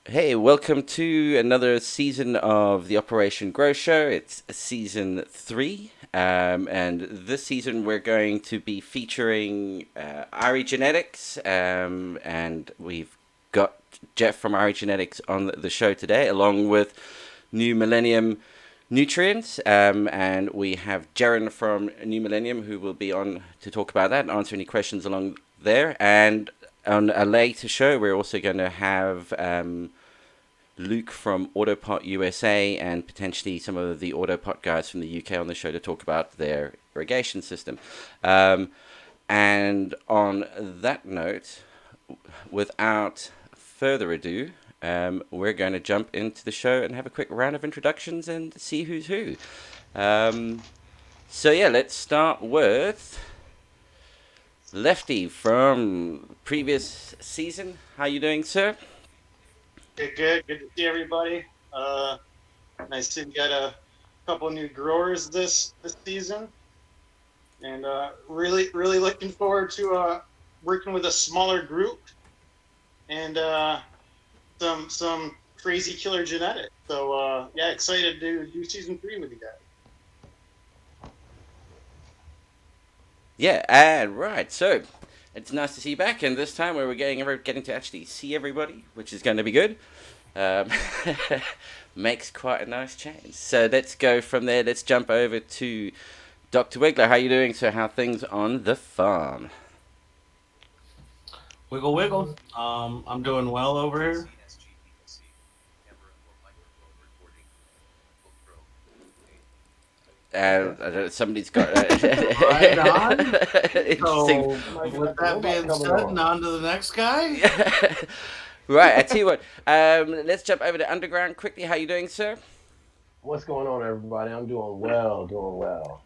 Hey, welcome to another season of the Operation Grow Show. It's season three, and this season we're going to be featuring Ari Genetics, and we've got Jeff from Ari Genetics on the show today, along with New Millennium Nutrients, and we have Jaren from New Millennium who will be on to talk about that and answer any questions along there. And on a later show, we're also going to have Luke from Autopot USA and potentially some of the Autopot guys from the UK on the show to talk about their irrigation system. And on that note, without further ado, we're going to jump into the show and have a quick round of introductions and see who's who. Um, so yeah, let's start with Lefty from previous season. How you doing, sir? Good to see everybody. Nice to get a couple new growers this season, and really looking forward to working with a smaller group and some crazy killer genetics. So yeah, excited to do season 3 with you guys. Yeah, and right. So it's nice to see you back, and this time where we're getting to actually see everybody, which is going to be good. Um, makes quite a nice change. So let's go from there. Let's jump over to Dr. Wiggler. How you doing? So how things on the farm? Wiggle wiggle. I'm doing well over here. Somebody's got Right on. interesting. So, Might with got the that robot being coming said, and on. on to the next guy. Right, I tell you what. Let's jump over to Underground quickly. How you doing, sir? What's going on, everybody? I'm doing well, doing well.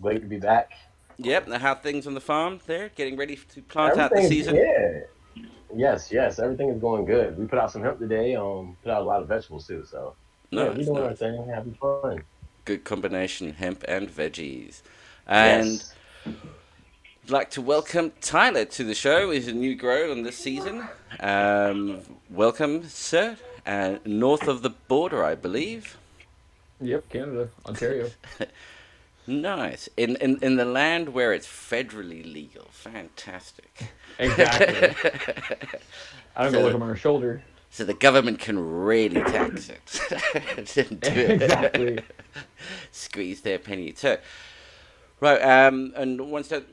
Great to be back. Yep. Now, how things on the farm there? Getting ready to plant out the Everything is season. yeah, yes. Everything is going good. We put out some hemp today. Put out a lot of vegetables too. So yeah, we Nice, doing our nice. thing, having fun. Good combination, hemp and veggies. And Yes. I'd like to welcome Tyler to the show. He's a new grow on this season. Welcome, sir. North of the border, I believe. Yep, Canada, Ontario. Nice. In the land where it's federally legal. Fantastic. Exactly. I don't go look so, on our shoulder. so the government can really tax it. Didn't do Exactly. it. Squeeze their penny. So, right, and once that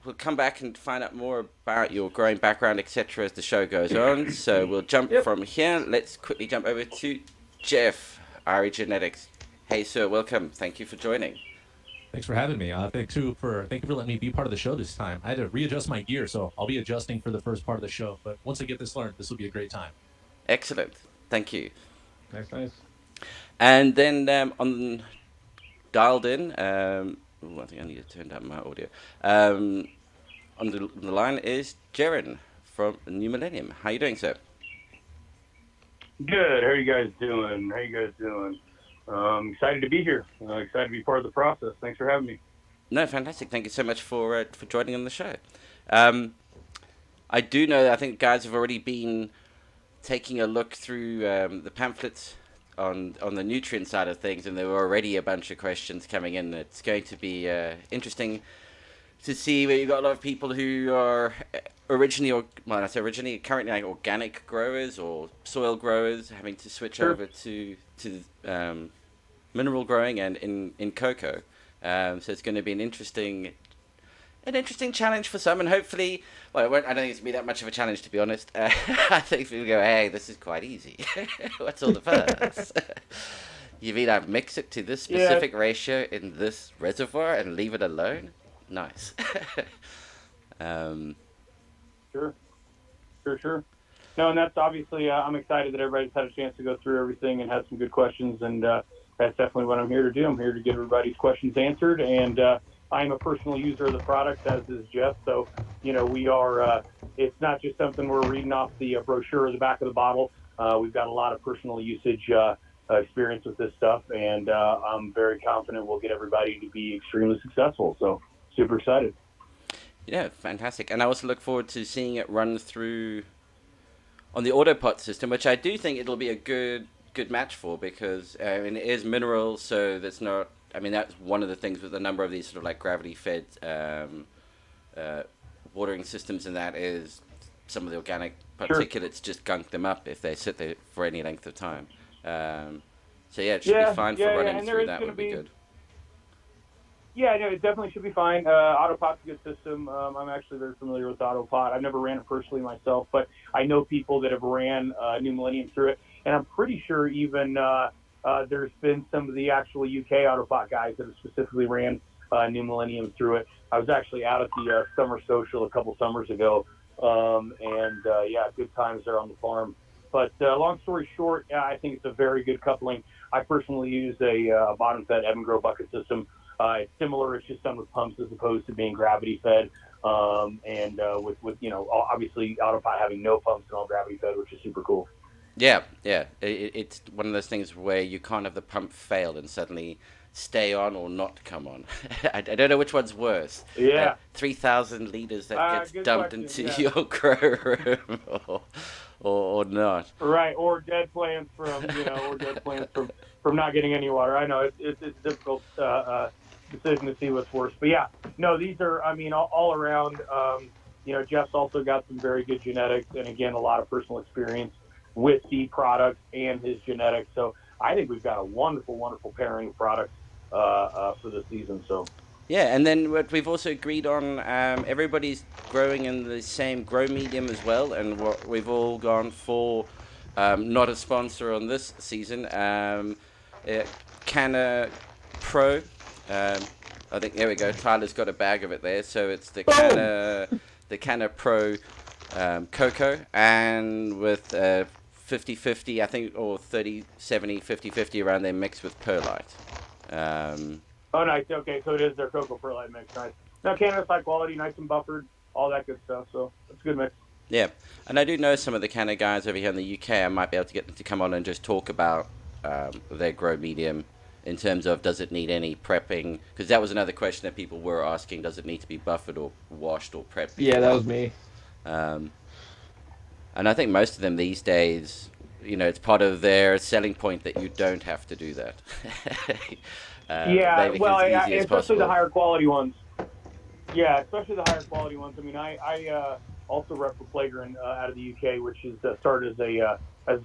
we'll come back and find out more about your growing background, etc., as the show goes on. So we'll jump Yep. from here. Let's quickly jump over to Jeff, Ari Genetics. Hey, sir, welcome. Thank you for joining. Thanks for having me. Thank you for letting me be part of the show this time. I had to readjust my gear, so I'll be adjusting for the first part of the show. But once I get this learned, this will be a great time. Excellent. Thank you. Nice, nice. And then on dialed in. I think I need to turn down my audio. On the line is Jaren from New Millennium. How you doing, sir? Good. How are you guys doing? How you guys doing? Excited to be here. Excited to be part of the process. Thanks for having me. No, fantastic. Thank you so much for joining on the show. Um, I do know that I think guys have already been taking a look through the pamphlets on the nutrient side of things, and there were already a bunch of questions coming in. It's going to be interesting to see where you've got a lot of people who are originally, or well, I say originally, currently like organic growers or soil growers, having to switch Sure. over to mineral growing and in cocoa. So it's going to be an interesting challenge for some, and hopefully, well, it won't, I don't think it's gonna be that much of a challenge to be honest. I think people go, hey, this is quite easy. What's all the fuss? You've either mix it to this Yeah. specific ratio in this reservoir and leave it alone. Nice. um, Sure. Sure. No, and that's obviously. I'm excited that everybody's had a chance to go through everything and had some good questions, and that's definitely what I'm here to do. I'm here to get everybody's questions answered, and I'm a personal user of the product, as is Jeff. So, we are. It's not just something we're reading off the brochure or the back of the bottle. We've got a lot of personal usage experience with this stuff, and I'm very confident we'll get everybody to be extremely successful. So, super excited. yeah, fantastic. And I also look forward to seeing it run through on the Autopot system, which I do think it'll be a good match for, because it is minerals, so that's not. I mean, that's one of the things with a number of these sort of like gravity fed watering systems, and that is some of the organic particulates just gunk them up if they sit there for any length of time. So yeah, it should be fine for running through. That would be good. Yeah, no, it definitely should be fine. Autopot's a good system. I'm actually very familiar with Autopot. I've never ran it personally myself, but I know people that have ran New Millennium through it, and I'm pretty sure even there's been some of the actual UK Autopot guys that have specifically ran New Millennium through it. I was actually out at the summer social a couple summers ago, and good times there on the farm. But long story short, I think it's a very good coupling. I personally use a bottom-fed ebb and grow bucket system. It's similar. It's just done with pumps as opposed to being gravity fed. With obviously Autopot having no pumps and all gravity fed, which is super cool. Yeah. It's one of those things where you can't have the pump fail and suddenly stay on or not come on. I don't know which one's worse. Yeah. 3,000 liters that gets dumped into your grow room, or not. Right, or dead plants from from not getting any water. I know it's a difficult decision to see what's worse, but yeah, no, these are all around. Jeff's also got some very good genetics, and again, a lot of personal experience with the products and his genetics. So I think we've got a wonderful pairing of products for the season. So. Yeah, and then what we've also agreed on, everybody's growing in the same grow medium as well, and what we've all gone for, not a sponsor on this season, Canna Pro. I think, there we go, Tyler's got a bag of it there, so it's the Canna Pro Cocoa, and with 50-50, I think, or 30-70, 50-50 around there, mixed with perlite. Oh, nice. Okay, so it is their cocoa perlite mix. Nice. Now, Canada's high quality, nice and buffered, all that good stuff. So it's a good mix. Yeah, and I do know some of the Canada guys over here in the UK. I might be able to get them to come on and just talk about their grow medium in terms of, does it need any prepping? Because that was another question that people were asking. Does it need to be buffered or washed or prepped? Yeah, that was me. And I think most of them these days, it's part of their selling point that you don't have to do that. Especially the higher quality ones. Yeah, especially the higher quality ones. I mean, I also rep for Flagrant out of the UK, which is started as a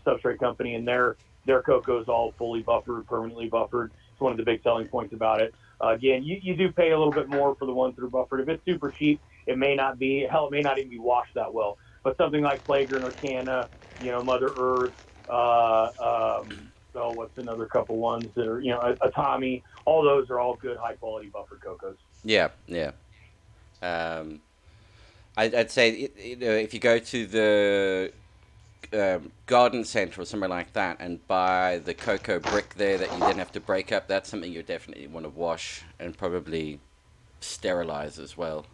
substrate company, and their cocoa is all fully buffered, permanently buffered. It's one of the big selling points about it. Again, you do pay a little bit more for the ones that are buffered. If it's super cheap, it may not be. Hell, it may not even be washed that well. But something like Flagrant or Canna, Mother Earth, what's another couple ones that are, a Tommy, all those are all good, high quality buffered cocos. Yeah. I'd say, if you go to the garden center or somewhere like that and buy the cocoa brick there that you then have to break up, that's something you definitely want to wash and probably sterilize as well.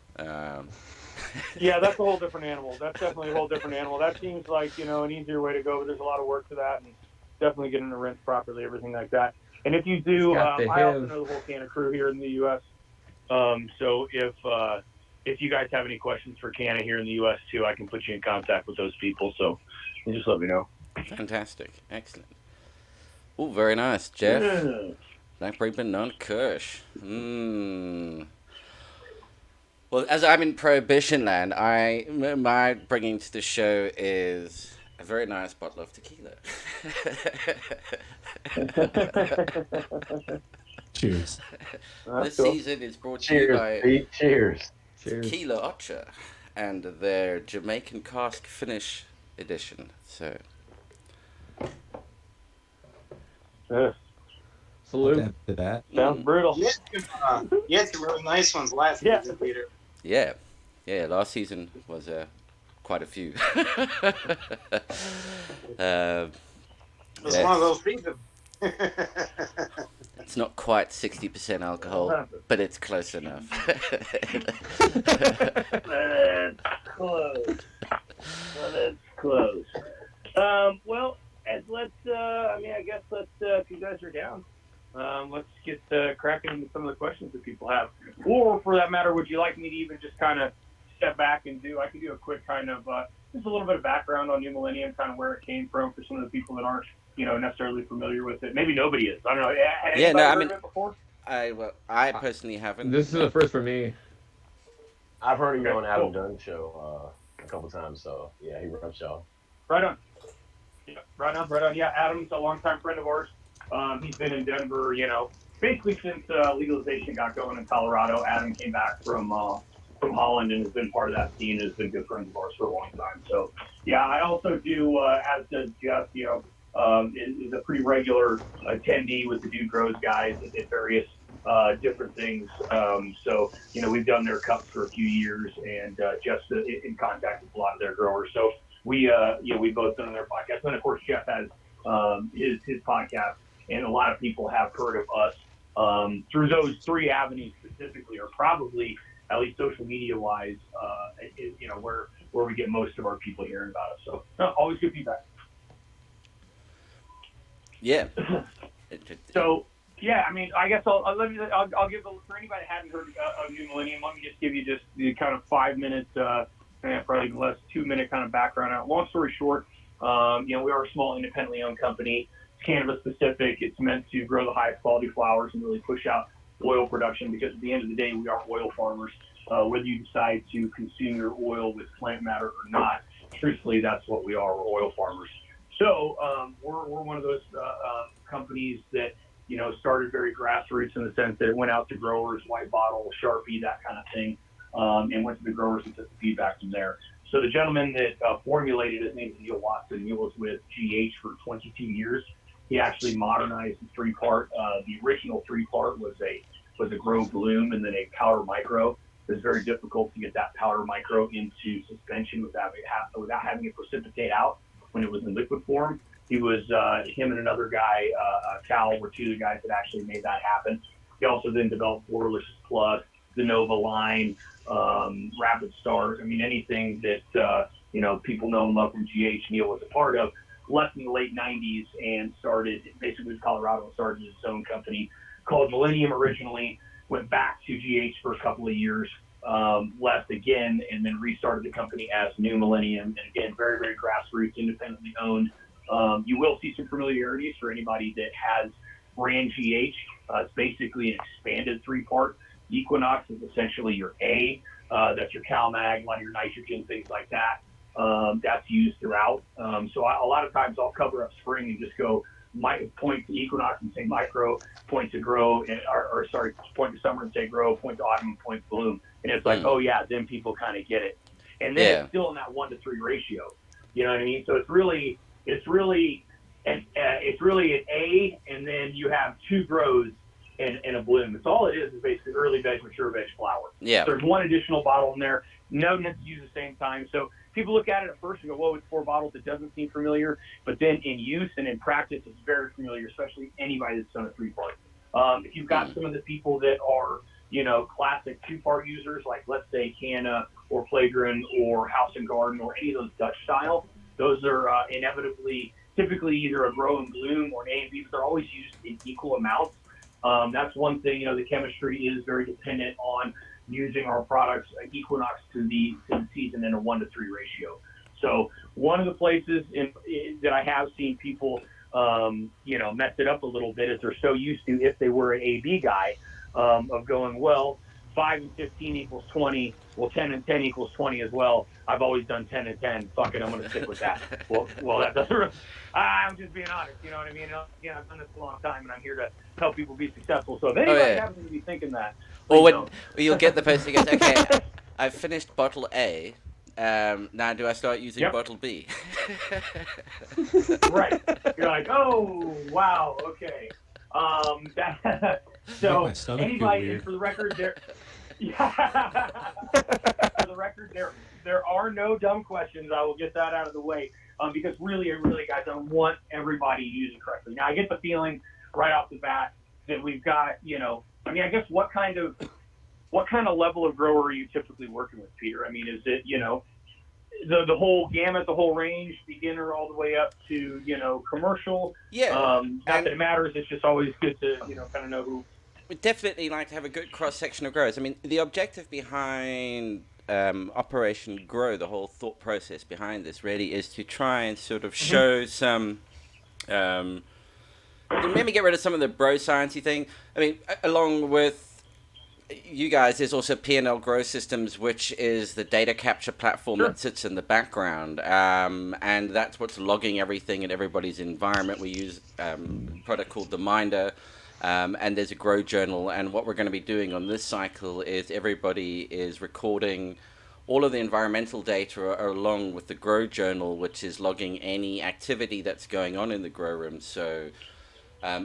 Yeah, that's a whole different animal. That's definitely a whole different animal. That seems like, an easier way to go, but there's a lot of work to that, and definitely getting it rinsed properly, everything like that. And if you do, I also know the whole Canna crew here in the U.S. So if you guys have any questions for Canna here in the U.S. too, I can put you in contact with those people. So you just let me know. Fantastic. Excellent. Oh, very nice, Jeff. Yeah. Blackberry Banana Kush. Well, as I'm in Prohibition Land, my bringing to the show is a very nice bottle of tequila. Cheers. This season is brought to you by Pete. Cheers. Tequila Ocha and their Jamaican Cask Finish edition. So, Salute. To that. Sounds brutal. You had some really nice ones last season, Peter. yeah, last season was quite a few. It was one of those seasons. It's not quite 60% alcohol, but it's close enough. That's close. I guess if you guys are down, let's get cracking into some of the questions that people have. Or, for that matter, would you like me to even just kind of step back and I can do a quick kind of just a little bit of background on New Millennium, kind of where it came from for some of the people that aren't, necessarily familiar with it. Maybe nobody is. I don't know. Had Yeah, anybody no, I heard mean, of it before? I personally haven't. This is No. the first for me. I've heard of you Okay, on Adam cool. Dunn's show a couple times, so yeah, he reps y'all. Right on. Yeah, right on, right on. Yeah, Adam's a longtime friend of ours. He's been in Denver, basically since legalization got going in Colorado. Adam came back from Holland and has been part of that scene. And has been good friends of ours for a long time. So yeah, I also do, as does Jeff. Is a pretty regular attendee with the Dude Grows guys at various different things. So we've done their cups for a few years, and Jeff's in contact with a lot of their growers. So we've both done their podcast, and of course Jeff has his podcast, and a lot of people have heard of us through those three avenues specifically, or probably at least social media wise, where we get most of our people hearing about us. So always good feedback. Yeah. So yeah, I mean, I guess I'll give for anybody that hadn't heard of New Millennium. Let me just give you just the kind of 5 minutes, probably less 2 minute kind of background. Out. Long story short, we are a small independently owned company. It's cannabis specific. It's meant to grow the highest quality flowers and really push out oil production, because at the end of the day, we are oil farmers. Whether you decide to consume your oil with plant matter or not, truthfully, that's what we are. We're oil farmers. So we're one of those companies that started very grassroots in the sense that it went out to growers, white bottle, Sharpie, that kind of thing, and went to the growers and took the feedback from there. So the gentleman that formulated it, his name is Neil Watson. Neil was with GH for 22 years. He actually modernized the 3-part. The original 3-part was a grow bloom and then a powder micro. It was very difficult to get that powder micro into suspension without having it precipitate out when it was in liquid form. He was him and another guy, Cal, were two of the guys that actually made that happen. He also then developed Borderlicious Plus, the Nova line, Rapid Stars. I mean, anything that people know and love from GH, Neil was a part of. Left in the late 90s and started, basically in Colorado, and started his own company called Millenium originally. Went back to GH for a couple of years, left again, and then restarted the company as New Millennium. And again, very, very grassroots, independently owned. You will see some familiarities for anybody that has brand GH. It's basically an expanded 3-part. Equinox is essentially your A. That's your CalMag, a lot of your nitrogen, things like that. That's used throughout. So a lot of times I'll cover up spring and just go point to Equinox and say micro, point to grow, point to summer and say grow, point to autumn and point to bloom. And it's like, oh yeah, then people kind of get it. And then it's still in that 1-to-3 ratio. You know what I mean? So it's really an A, and then you have 2 grows and a bloom. It's all it is basically early veg, mature veg flower. Yeah. So there's one additional bottle in there. No needs to use the same time. So people look at it at first and go, whoa, it's 4 bottles. It doesn't seem familiar. But then in use and in practice, it's very familiar, especially anybody that's done a 3-part. If you've got some of the people that are, classic 2-part users, like let's say Canna or Flagrant or House and Garden or any of those Dutch style, those are typically either a grow and bloom or an A and B, but they're always used in equal amounts. That's one thing, the chemistry is very dependent on using our products Equinox to the season in a 1-to-3 ratio. So one of the places that I have seen people, mess it up a little bit is they're so used to, if they were an AB guy, of going, well, 5 and 15 equals 20. Well, 10 and 10 equals 20 as well. I've always done 10 and 10. Fuck it, I'm going to stick with that. Well, that doesn't. I'm just being honest. You know what I mean? Again, I've done this a long time, and I'm here to help people be successful. So if anybody happens to be thinking that, or you'll get the person who goes, okay, I've finished bottle A. Now do I start using bottle B? Right. You're like, oh wow, okay. So anybody, for the record, there. For the record, there are no dumb questions. I will get that out of the way, because really, guys, I want everybody to use it correctly. Now, I get the feeling right off the bat that we've got, I guess what kind of level of grower are you typically working with, Peter? I mean, is it, the whole gamut, the whole range, beginner all the way up to, commercial? Yeah. Not that it matters. It's just always good to, kind of know who. We definitely like to have a good cross-section of growers. I mean, the objective behind Operation Grow, the whole thought process behind this really is to try and sort of show some, maybe get rid of some of the bro sciencey thing. I mean, along with you guys, there's also P&L Grow Systems, which is the data capture platform that sits in the background, and that's what's logging everything in everybody's environment. We use a product called the Minder, and there's a Grow Journal, and what we're going to be doing on this cycle is everybody is recording all of the environmental data along with the Grow Journal, which is logging any activity that's going on in the grow room. So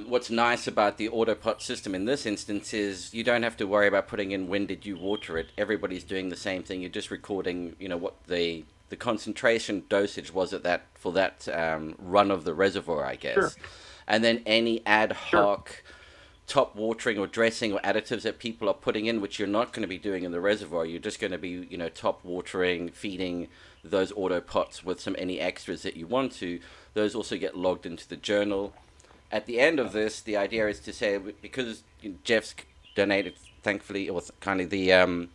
what's nice about the Autopot system in this instance is you don't have to worry about putting in when did you water it. Everybody's doing the same thing. You're just recording, what the concentration dosage was at that for that run of the reservoir, I guess. Sure. And then any ad hoc top watering or dressing or additives that people are putting in, which you're not going to be doing in the reservoir. You're just going to be, top watering, feeding those Autopots with any extras that you want to. Those also get logged into the journal. At the end of this, the idea is to say, because Jeff's donated, thankfully, or kindly, the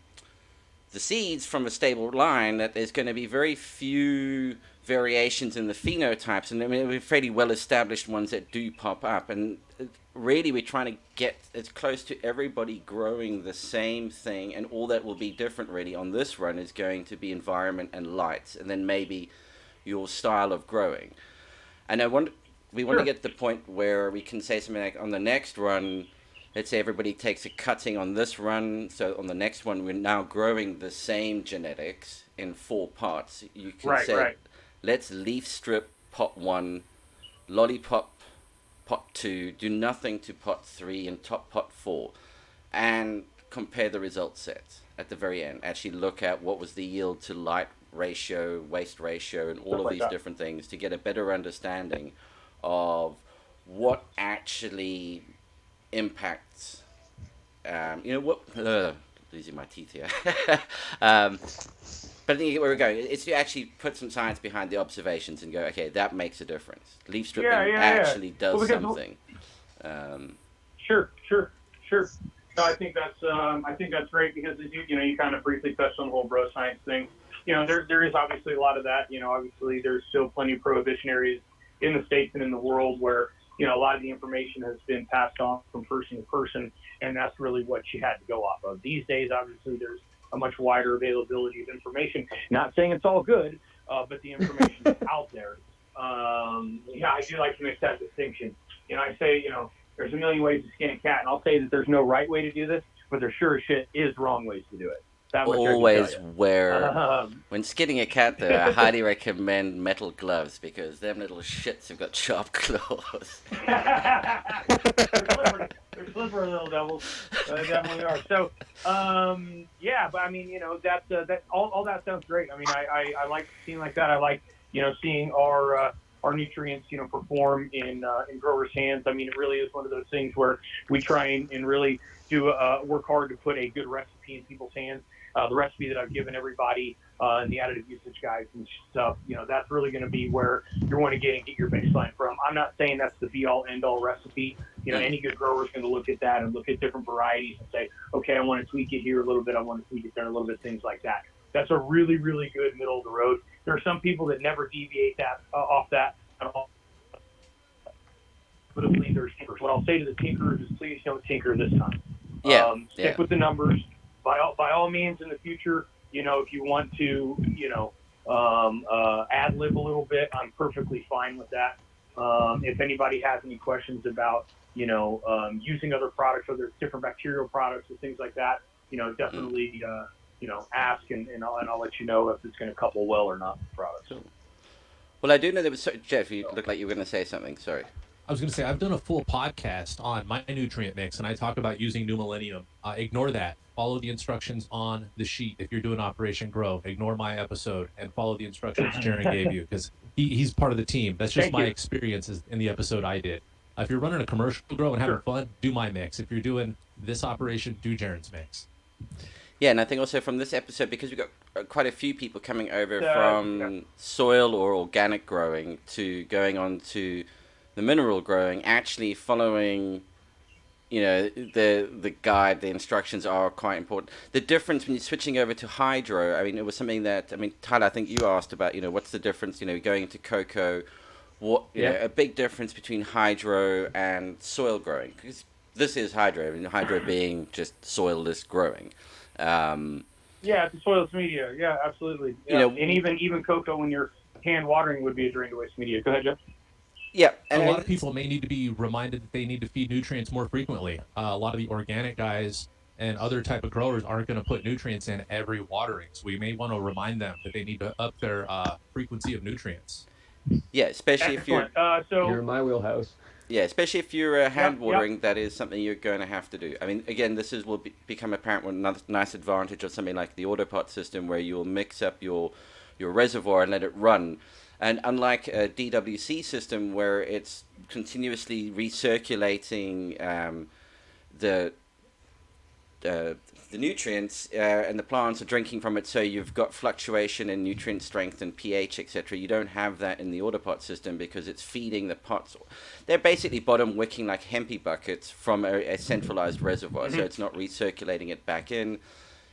seeds from a stable line, that there's going to be very few variations in the phenotypes, and I mean, we're fairly well-established ones that do pop up, and really we're trying to get as close to everybody growing the same thing, and all that will be different really on this run is going to be environment and lights, and then maybe your style of growing. And we want to get to the point where we can say something like on the next run, let's say everybody takes a cutting on this run, so on the next one we're now growing the same genetics in 4 pots. You can say, let's leaf strip pot 1, lollipop pot 2, do nothing to pot 3, and top pot 4, and compare the result sets at the very end. Actually look at what was the yield to light ratio, waste ratio, and all of these different things to get a better understanding of what actually impacts, losing my teeth here. But I think where we're going, it's to actually put some science behind the observations and go, okay, that makes a difference. Leaf stripping actually does something. Sure. No, I think that's great because as you kind of briefly touched on the whole bro science thing. There is obviously a lot of that. Obviously there's still plenty of prohibition areas in the States and in the world where, a lot of the information has been passed on from person to person, and that's really what you had to go off of. These days, obviously, there's a much wider availability of information. Not saying it's all good, but the information is out there. I do like to make that distinction. I say, there's a million ways to skin a cat, and I'll say that there's no right way to do this, but there sure as shit is wrong ways to do it. Always wear, when skinning a cat though, I highly recommend metal gloves because them little shits have got sharp claws. They're slippery little devils. They definitely are. So, but I mean, that all that sounds great. I mean, I like seeing like that. I like, seeing our nutrients, perform in growers' hands. I mean, it really is one of those things where we try and really do work hard to put a good recipe in people's hands. The recipe that I've given everybody and the additive usage guides and stuff, that's really going to be where you want to get your baseline from. I'm not saying that's the be-all, end-all recipe. Any good grower is going to look at that and look at different varieties and say, okay, I want to tweak it here a little bit. I want to tweak it there a little bit, things like that. That's a really, really good middle of the road. There are some people that never deviate that off that at all. But I believe there's tinkers. What I'll say to the tinkerers is please don't tinker this time. Stick with the numbers. By all means, in the future, if you want to, ad-lib a little bit, I'm perfectly fine with that. If anybody has any questions about, using other products, whether it's different bacterial products or things like that, definitely, ask and I'll let you know if it's going to couple well or not with products. Cool. Well, I do know there was Jeff. You looked like you were going to say something. Sorry. I was going to say, I've done a full podcast on my nutrient mix, and I talk about using New Millenium. Ignore that. Follow the instructions on the sheet. If you're doing Operation Grow, ignore my episode and follow the instructions Jaron gave you because he's part of the team. That's just my experiences in the episode I did. If you're running a commercial grow and having fun, do my mix. If you're doing this operation, do Jaron's mix. Yeah, and I think also from this episode, because we've got quite a few people coming over from soil or organic growing to going on to the mineral growing, actually following the guide, the instructions are quite important. The difference when you're switching over to hydro, I mean, it was something that, I mean, Tyler, I think you asked about, what's the difference, going into cocoa, what, a big difference between hydro and soil growing. Because this is hydro, I mean, hydro being just soilless growing. Yeah, it's a soilless media. Yeah, absolutely. Yeah. And even cocoa, when you're hand watering, would be a drained waste media. Go ahead, Jeff. Yeah, and a lot of people may need to be reminded that they need to feed nutrients more frequently. A lot of the organic guys and other type of growers aren't going to put nutrients in every watering, so we may want to remind them that they need to up their frequency of nutrients. Yeah, especially Excellent. if you're in my wheelhouse. Yeah, especially if you're hand watering, that is something you're going to have to do. I mean, again, this will become apparent with another nice advantage of something like the Autopot system, where you'll mix up your reservoir and let it run. And unlike a DWC system, where it's continuously recirculating the nutrients and the plants are drinking from it, so you've got fluctuation in nutrient strength and pH, etc. You don't have that in the Autopot system because it's feeding the pots. They're basically bottom wicking like hempy buckets from a centralized reservoir, so it's not recirculating it back in.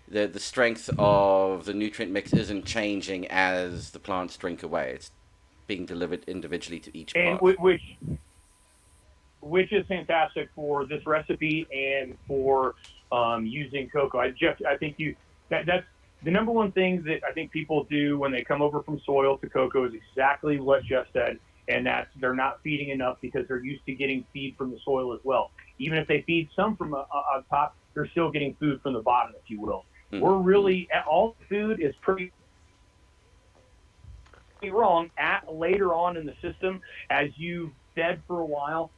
The strength of the nutrient mix isn't changing as the plants drink away. It's being delivered individually to each pot. Which is fantastic for this recipe and for using cocoa. Jeff, I think that's the number one thing that I think people do when they come over from soil to cocoa is exactly what Jeff said, and that's they're not feeding enough because they're used to getting feed from the soil as well. Even if they feed some from on top, they're still getting food from the bottom, if you will. We're really, all food is pretty wrong later on in the system as you fed for a while.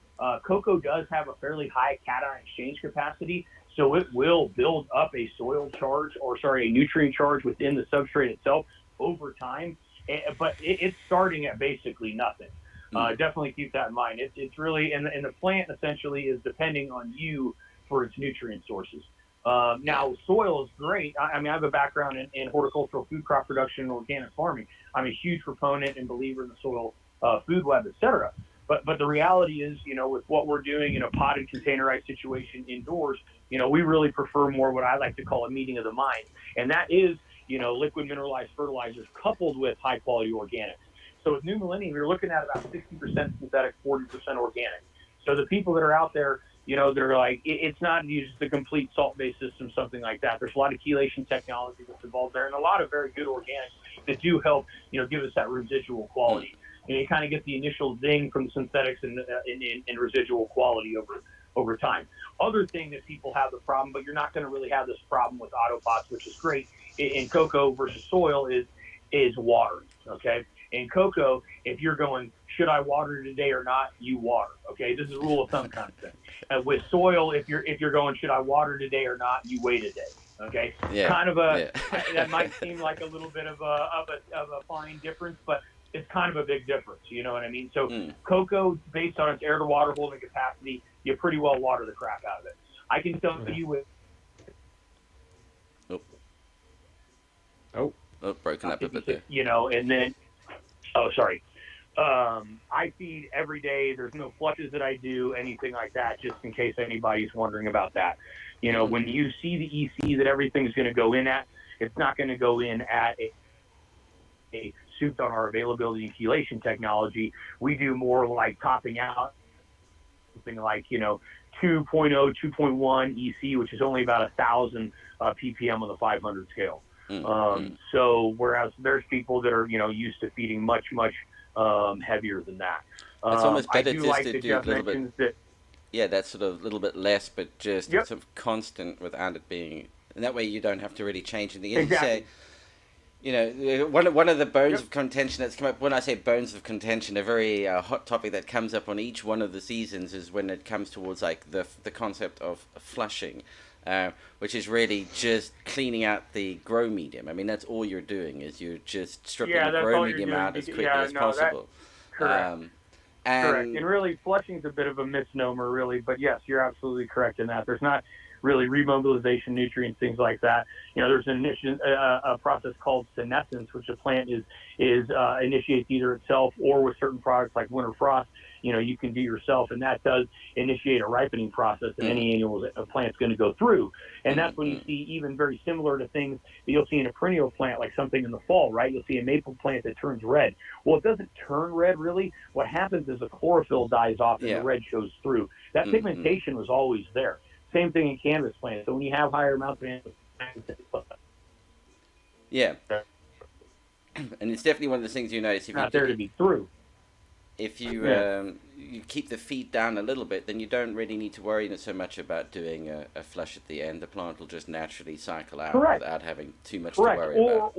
Cocoa does have a fairly high cation exchange capacity, so it will build up a a nutrient charge within the substrate itself over time. But it's starting at basically nothing. Definitely keep that in mind. It's really, and the plant essentially is depending on you for its nutrient sources. Now, soil is great. I mean, I have a background in horticultural food crop production and organic farming. I'm a huge proponent and believer in the soil food web, et cetera. But the reality is, with what we're doing in a potted containerized situation indoors, we really prefer more what I like to call a meeting of the mind. And that is, liquid mineralized fertilizers coupled with high quality organics. So with New Millennium, you're looking at about 60% synthetic, 40% organic. So the people that are out there, they're like, it's not just a complete salt-based system, something like that. There's a lot of chelation technology that's involved there and a lot of very good organics that do help, give us that residual quality. And you kind of get the initial zing from synthetics and residual quality over time. Other thing that people have the problem, but you're not going to really have this problem with Autopots, which is great in cocoa versus soil, is water. Okay. In cocoa, if you're going, should I water today or not? You water. Okay, this is a rule of thumb kind of thing. With soil, if you're going, should I water today or not? You wait a day. Okay, kind of that might seem like a little bit of a fine difference, but it's kind of a big difference. You know what I mean? So cocoa, based on its air to water holding capacity, you pretty well water the crap out of it. I can tell you with. Broken up a bit there. And then. Oh, sorry. I feed every day. There's no flushes that I do, anything like that, just in case anybody's wondering about that. When you see the EC that everything's going to go in at, it's not going to go in at a suit on our availability and chelation technology. We do more like topping out something like, 2.0, 2.1 EC, which is only about 1,000 ppm on the 500 scale. So whereas there's people that are, used to feeding much, much heavier than that. It's almost better just like to do a little bit. That's sort of a little bit less, but just sort of constant without it being. And that way you don't have to really change anything. Exactly. One of the bones of contention that's come up, when I say bones of contention, a very hot topic that comes up on each one of the seasons is when it comes towards like the concept of flushing. Which is really just cleaning out the grow medium. I mean, that's all you're doing is you're just stripping the grow medium out as quickly as possible. Correct. Correct. And really, flushing is a bit of a misnomer, really. But yes, you're absolutely correct in that. There's not really remobilization, nutrients, things like that. There's a process called senescence, which the plant initiates either itself or with certain products like winter frost. you can do yourself, and that does initiate a ripening process that any annual plant's going to go through. And that's when you see even very similar to things that you'll see in a perennial plant, like something in the fall, right? You'll see a maple plant that turns red. Well, it doesn't turn red really. What happens is the chlorophyll dies off and the red shows through. That pigmentation was always there. Same thing in cannabis plants. So when you have higher amounts of Yeah. And it's definitely one of the things you notice. If not there to be through. If you you keep the feed down a little bit, then you don't really need to worry so much about doing a flush at the end. The plant will just naturally cycle out without having too much to worry about.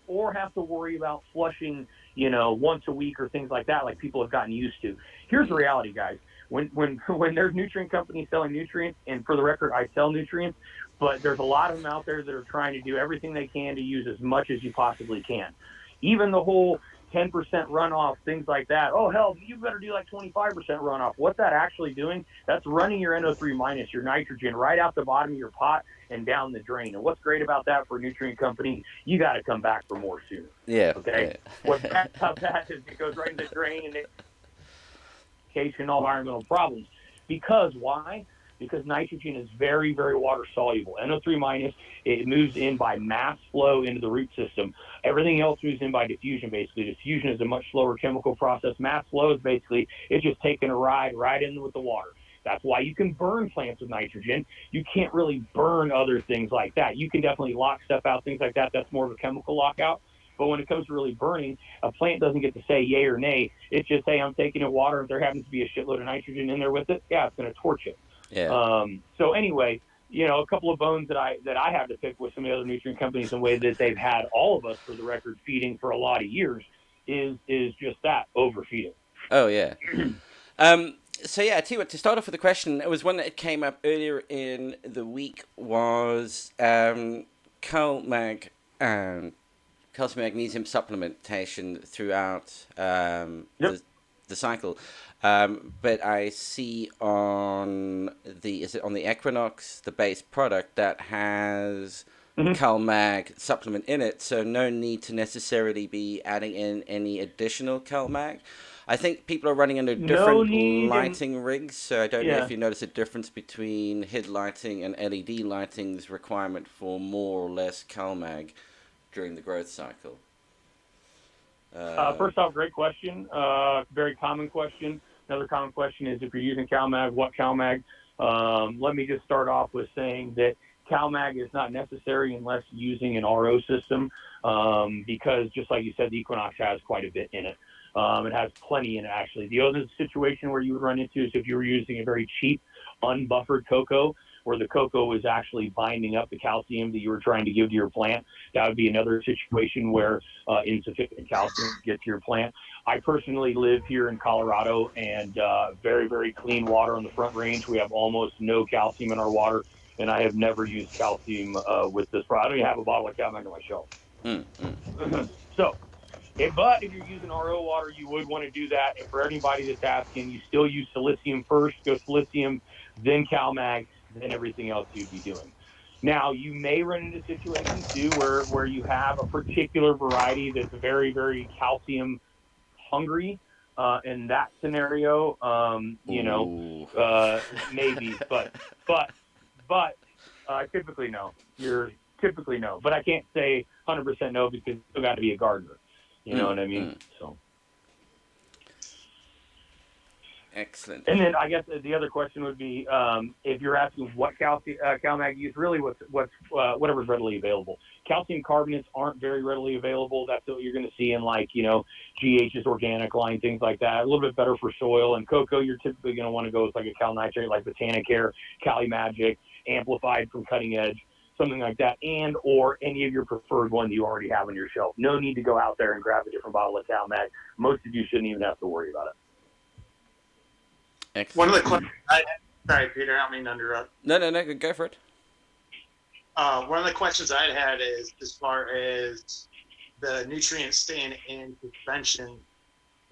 Or have to worry about flushing, once a week or things like that, like people have gotten used to. Here's the reality, guys. When there's nutrient companies selling nutrients, and for the record, I sell nutrients, but there's a lot of them out there that are trying to do everything they can to use as much as you possibly can. Even the whole 10% runoff, things like that. Oh, hell, you better do like 25% runoff. What's that actually doing? That's running your NO3 minus, your nitrogen, right out the bottom of your pot and down the drain. And what's great about that for a nutrient company, you got to come back for more sooner. Yeah. Okay? Yeah. What's bad about that is it goes right in the drain and it all environmental problems. Because why? Because nitrogen is very, very water soluble. NO3 minus, it moves in by mass flow into the root system. Everything else moves in by diffusion, basically. Diffusion is a much slower chemical process. Mass flow is basically, it's just taking a ride right in with the water. That's why you can burn plants with nitrogen. You can't really burn other things like that. You can definitely lock stuff out, things like that. That's more of a chemical lockout. But when it comes to really burning, a plant doesn't get to say yay or nay. It's just, hey, I'm taking in water. If there happens to be a shitload of nitrogen in there with it, yeah, it's going to torch it. Yeah. So anyway, a couple of bones that I have to pick with some of the other nutrient companies in the way that they've had all of us, for the record, feeding for a lot of years is just that, overfeeding. Oh, yeah. So yeah, I tell you what, to start off with the question, it was one that came up earlier in the week, was CalMag, calcium magnesium supplementation throughout the cycle. But I see on the Equinox, the base product, that has CalMag supplement in it, so no need to necessarily be adding in any additional CalMag. I think people are running under different lighting rigs, so I don't know if you notice a difference between HID lighting and LED lighting's requirement for more or less CalMag during the growth cycle. First off, great question. Very common question. Another common question is, if you're using CalMag, what CalMag? Let me just start off with saying that CalMag is not necessary unless using an RO system, because just like you said, the Equinox has quite a bit in it. It has plenty in it, actually. The other situation where you would run into is if you were using a very cheap, unbuffered cocoa, where the cocoa is actually binding up the calcium that you were trying to give to your plant. That would be another situation where insufficient calcium gets to your plant. I personally live here in Colorado, and very, very clean water on the Front Range. We have almost no calcium in our water, and I have never used calcium with this product. I don't even have a bottle of CalMag on my shelf. So, but if you're using RO water, you would want to do that. And for anybody that's asking, you still use silicium first, go silicium, then CalMag, then everything else you'd be doing. Now, you may run into situations too where you have a particular variety that's very, very calcium hungry. In that scenario, maybe, but typically no. You're typically no, but I can't say 100% no, because you still got to be a gardener. You know what I mean? So. Excellent. And then I guess the other question would be, if you're asking what CalMag use, really whatever's readily available. Calcium carbonates aren't very readily available. That's what you're going to see in GH's organic line, things like that. A little bit better for soil. And cocoa, you're typically going to want to go with like a Cal Nitrate, like Botanicare, Cali Magic, amplified from Cutting Edge, something like that, and or any of your preferred one you already have on your shelf. No need to go out there and grab a different bottle of CalMag. Most of you shouldn't even have to worry about it. Excellent. One of the questions sorry, Peter, I don't mean to interrupt. No, go for it. One of the questions I'd had is, as far as the nutrients staying in suspension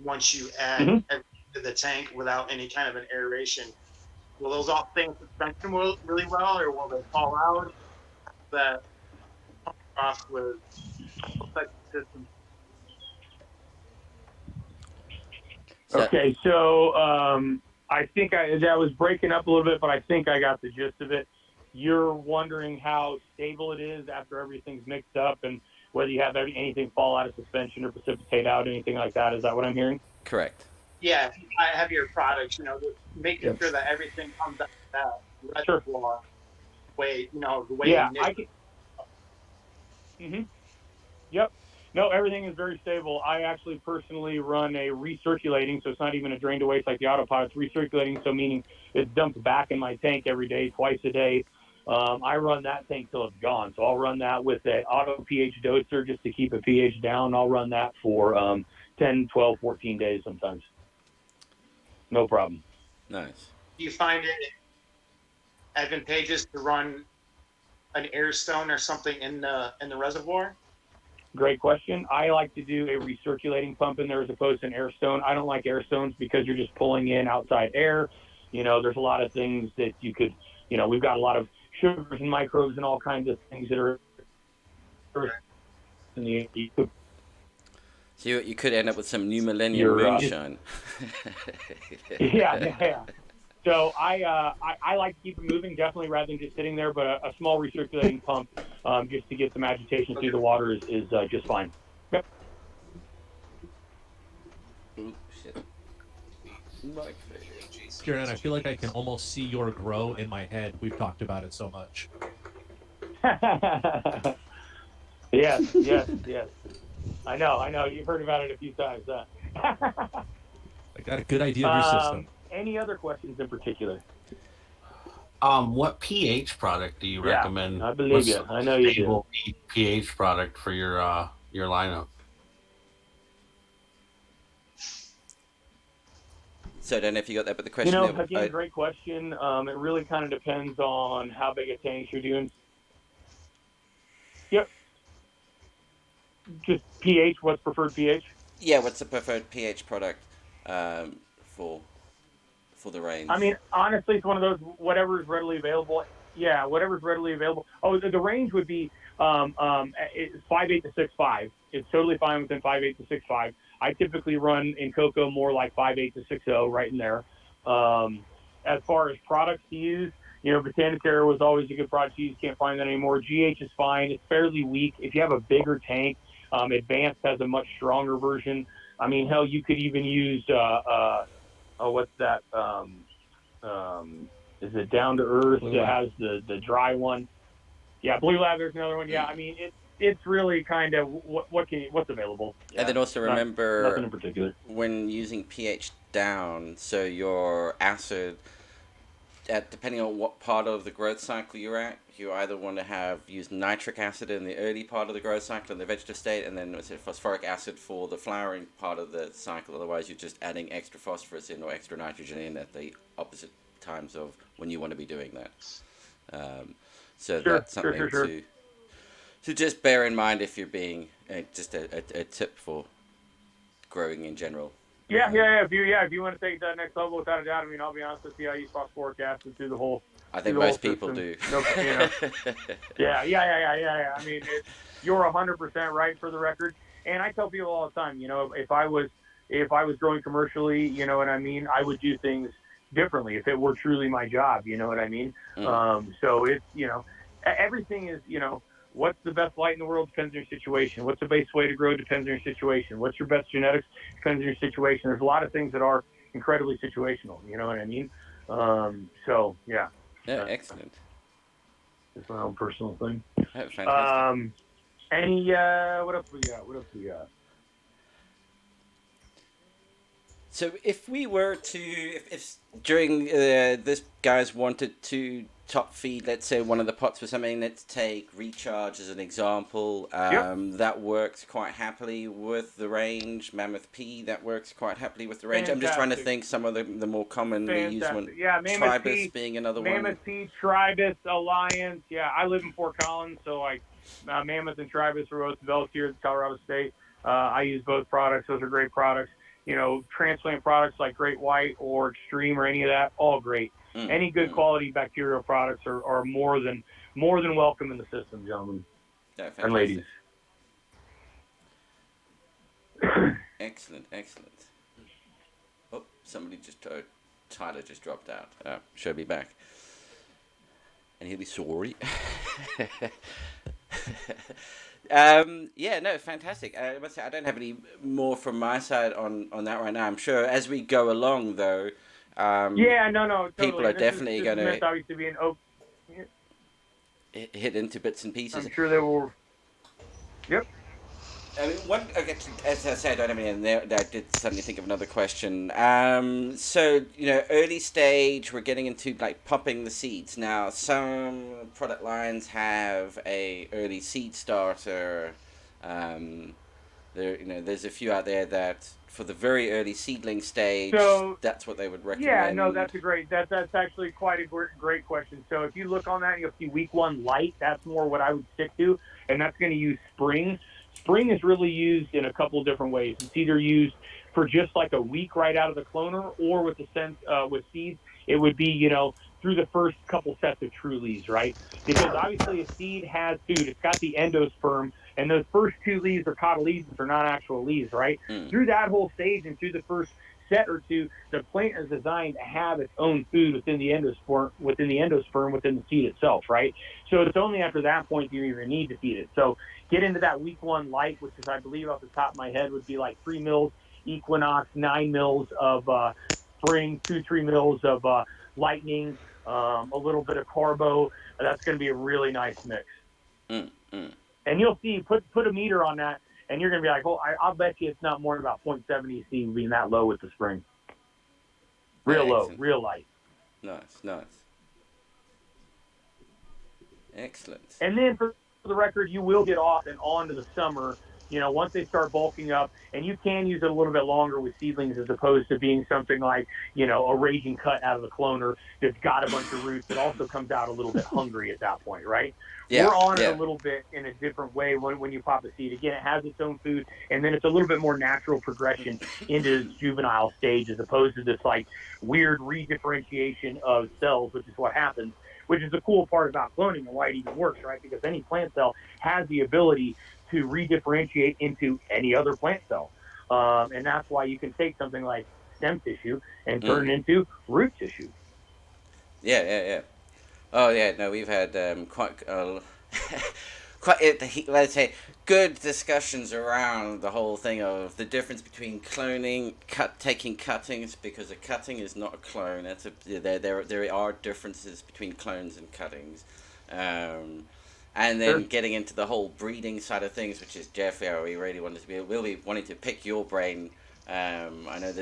once you add everything to the tank without any kind of an aeration, will those all stay in suspension really well, or will they fall out? That off with system. So, Okay, so I think that was breaking up a little bit, but I think I got the gist of it. You're wondering how stable it is after everything's mixed up, and whether you have anything fall out of suspension or precipitate out, anything like that. Is that what I'm hearing? correct. Yeah, if you buy heavier products, just making Yep. sure that everything comes out of that Sure. reservoir way, the way Yeah, initially. I can. Mm-hmm. Yep. No, everything is very stable. I actually personally run a recirculating, so it's not even a drain to waste like the Autopot. It's recirculating, so meaning it's dumped back in my tank every day, twice a day. I run that tank till it's gone. So I'll run that with an auto pH doser just to keep a pH down. I'll run that for 10, 12, 14 days sometimes. No problem. Nice. Do you find it advantageous to run an air stone or something in the reservoir? Great question. I like to do a recirculating pump in there as opposed to an air stone. I don't like air stones because you're just pulling in outside air. There's a lot of things that you could, we've got a lot of sugars and microbes and all kinds of things that are in the So you could end up with some new Millennium your moonshine. yeah. So I like to keep it moving, definitely, rather than just sitting there. But a small recirculating pump, just to get some agitation through the water, is just fine. Yep. Ooh, shit. Kieran, I feel like I can almost see your grow in my head. We've talked about it so much. Yes. I know. You've heard about it a few times. I got a good idea of your system. Any other questions in particular? What pH product do you Yeah, recommend? I believe What's you. I know you do. stable pH product for your lineup? So I don't know if you got that, but the question Again, great question. It really kind of depends on how big a tank you're doing. Yep. Just pH. What's preferred pH? yeah, what's the preferred pH product for the range? I mean, honestly, it's one of those whatever is readily available. Yeah, whatever's readily available. Oh, the range would be 5.8 to 6.5. It's totally fine within 5.8 to 6.5. I typically run in cocoa more like 5.8 to 6.0, right in there. As far as products to use, Botanicare was always a good product to use. Can't find that anymore. GH is fine. It's fairly weak. If you have a bigger tank, Advanced has a much stronger version. I mean, hell, you could even use what's that? Is it Down to Earth Blue that Lab. has the dry one? Yeah, Blue Lab. There's another one. Yeah, I mean it's really kind of what's available. Yeah, and then also nothing remember in particular. when using pH down, so your acid, depending on what part of the growth cycle you're at, you either want to use nitric acid in the early part of the growth cycle in the vegetative state, and then phosphoric acid for the flowering part of the cycle. Otherwise, you're just adding extra phosphorus in or extra nitrogen in at the opposite times of when you want to be doing that. So that's something to just bear in mind if you're being just a tip for growing in general. Yeah. If you want to take that next level, without a doubt. I mean, I'll be honest with you. I use phosphoric acid through the whole. I think most people do. No, Yeah. I mean, you're 100% right for the record. And I tell people all the time, if I was growing commercially, you know what I mean, I would do things differently if it were truly my job. You know what I mean? So it's everything is what's the best light in the world depends on your situation. What's the best way to grow depends on your situation. What's your best genetics depends on your situation. There's a lot of things that are incredibly situational. You know what I mean? So yeah. Yeah, excellent. It's my own personal thing. Oh, fantastic. What else we got? So if we were to, if during this guys wanted to top feed, let's say one of the pots for something, let's take recharge as an example. That works quite happily with the range. Mammoth P, that works quite happily with the range. Fantastic. I'm just trying to think some of the more commonly used ones. Yeah, Mammoth Tribus P, being another Mammoth one. P, Tribus, Alliance. Yeah, I live in Fort Collins, so like Mammoth and Tribus are both developed here at Colorado State. I use both products. Those are great products. Transplant products like Great White or Extreme or any of that, all great. Any good quality bacterial products are more than welcome in the system, gentlemen and ladies. Excellent. somebody just Tyler just dropped out. Should be back, and he'll be sorry. Yeah, no, fantastic. I must say I don't have any more from my side on that right now. I'm sure as we go along, though. Yeah, no, totally. People are definitely going to obviously be an open. hit into bits and pieces. I'm sure they will. Yep. I mean, as I said, I don't have any in there. I did suddenly think of another question. So, early stage, we're getting into like popping the seeds. Now, some product lines have a early seed starter. There's a few out there that for the very early seedling stage, that's what they would recommend. Yeah, no, that's actually quite a great question. So if you look on that, you'll see week 1 light. That's more what I would stick to, and that's going to use spring. Spring is really used in a couple of different ways. It's either used for just like a week right out of the cloner, or with with seeds, it would be through the first couple sets of true leaves, right? Because obviously a seed has food. It's got the endosperm, and those first 2 leaves are cotyledons, they're not actual leaves, right? Through that whole stage and through the first set or 2, the plant is designed to have its own food within the endosperm, within the seed itself, right? So it's only after that point you even need to feed it. So get into that week 1 light, which is, I believe off the top of my head, would be like 3 mils Equinox, 9 mils of spring, 2-3 mils of lightning, a little bit of carbo. That's going to be a really nice mix. And you'll see, put a meter on that, and you're going to be like, oh, I'll bet you it's not more than about 0.7 EC being that low with the spring. Real low, real light. Nice. Excellent. And then for the record, you will get off and on to the summer, once they start bulking up, and you can use it a little bit longer with seedlings as opposed to being something like, a raging cut out of the cloner that's got a bunch of roots that also comes out a little bit hungry at that point, right? Yeah, we're on it a little bit in a different way when you pop a seed. Again, it has its own food, and then it's a little bit more natural progression into its juvenile stage as opposed to this like weird redifferentiation of cells, which is what happens, which is the cool part about cloning and why it even works, right? Because any plant cell has the ability to redifferentiate into any other plant cell. And that's why you can take something like stem tissue and turn it into root tissue. Yeah. Oh, yeah, no, we've had let's say, good discussions around the whole thing of the difference between cloning, taking cuttings, because a cutting is not a clone. There are differences between clones and cuttings. And then getting into the whole breeding side of things, which is Jeff, we'll be wanting to pick your brain. I know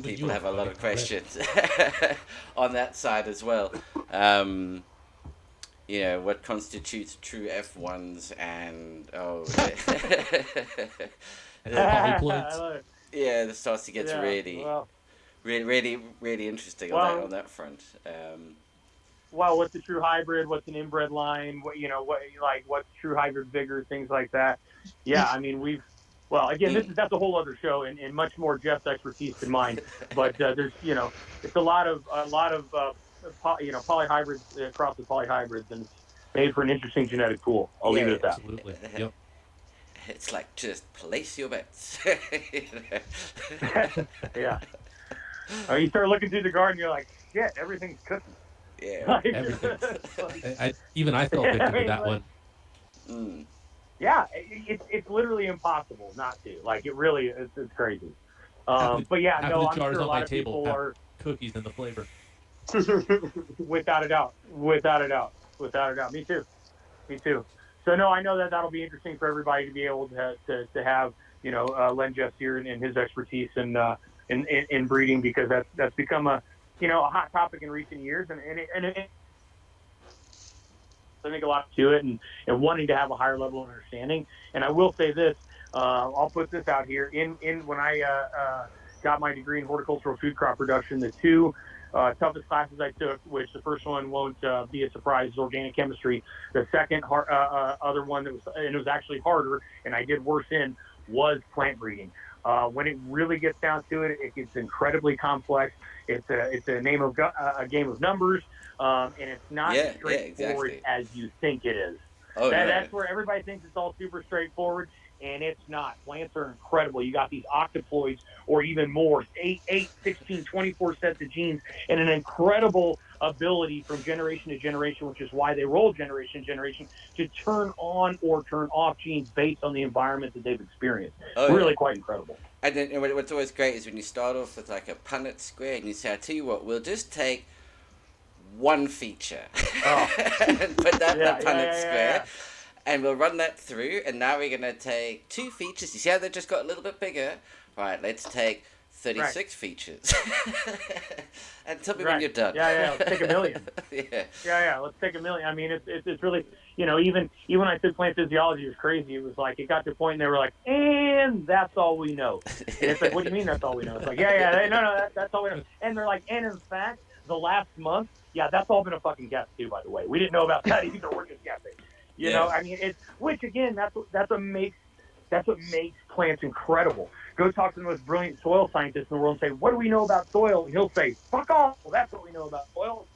people have a lot of questions on that side as well. What constitutes true F1s and yeah, this starts to get really interesting on that front. Well, what's a true hybrid? What's an inbred line? What's true hybrid vigor? Things like that. Yeah, I mean, that's a whole other show and much more Jeff's expertise than mine. But there's, it's a lot of polyhybrids across the polyhybrids, and it's made for an interesting genetic pool. I'll leave it at that. Absolutely. Yep. It's like just place your bets. Yeah. You start looking through the garden, you're like, shit, everything's cooking. Yeah. Everything. I fell victim to that one. Yeah, it's literally impossible not to. Like, it really is. It's crazy. But yeah, no, I'm sure a lot of people are cookies in the flavor. Without a doubt. Me too. So no, I know that'll be interesting for everybody to be able to have Len Jeffs here and his expertise in breeding, because that's become a hot topic in recent years, and I think a lot to it, and wanting to have a higher level of understanding. And I will say this, I'll put this out here. In when I got my degree in horticultural food crop production, the 2 toughest classes I took, which the first one won't be a surprise, is organic chemistry. The second other one it was actually harder, and I did worse in, was plant breeding. When it really gets down to it, it gets incredibly complex. It's a game of numbers, and it's not straightforward as you think it is. That's where everybody thinks it's all super straightforward. and it's not. Plants are incredible. You got these octoploids or even more, 16, 24 sets of genes, and an incredible ability from generation to generation, which is why they roll generation to generation, to turn on or turn off genes based on the environment that they've experienced. Oh, Really yeah. quite incredible. And then what's always great is when you start off with like a Punnett square and you say, I tell you what, we'll just take one feature and put that in the Punnett square. And we'll run that through, and now we're going to take 2 features. You see how they just got a little bit bigger? Right, let's take 36 features. And tell me when you're done. Let's take 1 million. Let's take 1 million. I mean, it's really, even when I said plant physiology was crazy, it was like, it got to a point and they were like, and that's all we know. And it's like, what do you mean that's all we know? It's like, that's all we know. And they're like, and in fact, the last month, that's all been a fucking guess too, by the way. We didn't know about that either. We're just guessing. You know, I mean, which again, that's what makes plants incredible. Go talk to the most brilliant soil scientist in the world and say, what do we know about soil? And he'll say, fuck all, that's what we know about soil.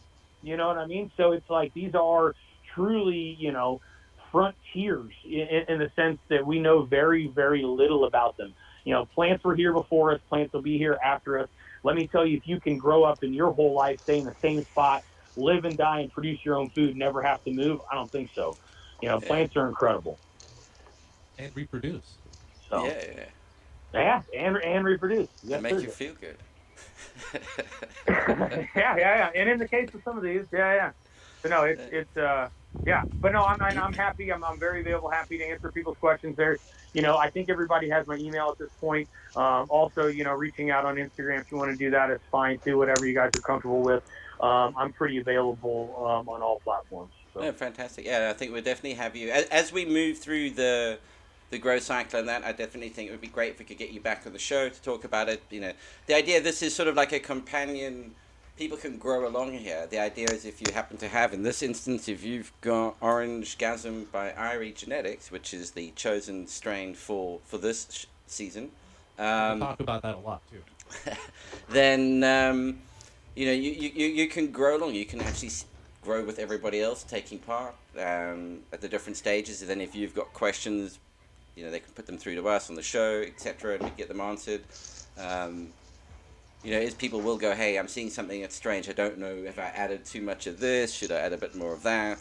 You know what I mean? So it's like, these are truly, frontiers in the sense that we know very, very little about them. Plants were here before us, plants will be here after us. Let me tell you, if you can grow up in your whole life, stay in the same spot, live and die and produce your own food, never have to move, I don't think so. Plants are incredible. And reproduce. So, and reproduce. Yes, make you feel good. And in the case of some of these, But no, it's But no, I'm happy. I'm very available, happy to answer people's questions there. I think everybody has my email at this point. Also, reaching out on Instagram if you want to do that, it's fine too. Whatever you guys are comfortable with. I'm pretty available on all platforms. So. Yeah, fantastic. Yeah, I think we'll definitely have you as we move through the growth cycle and that. I definitely think it would be great if we could get you back on the show to talk about it. The idea this is sort of like a companion. People can grow along here. The idea is if you happen to have, in this instance, if you've got Orange Gasm by Irie Genetics, which is the chosen strain for this season. We'll talk about that a lot too. Then you can grow along. You can actually grow with everybody else taking part at the different stages. And then if you've got questions, they can put them through to us on the show, etc., and we get them answered. Is people will go, hey, I'm seeing something that's strange. I don't know if I added too much of this. Should I add a bit more of that?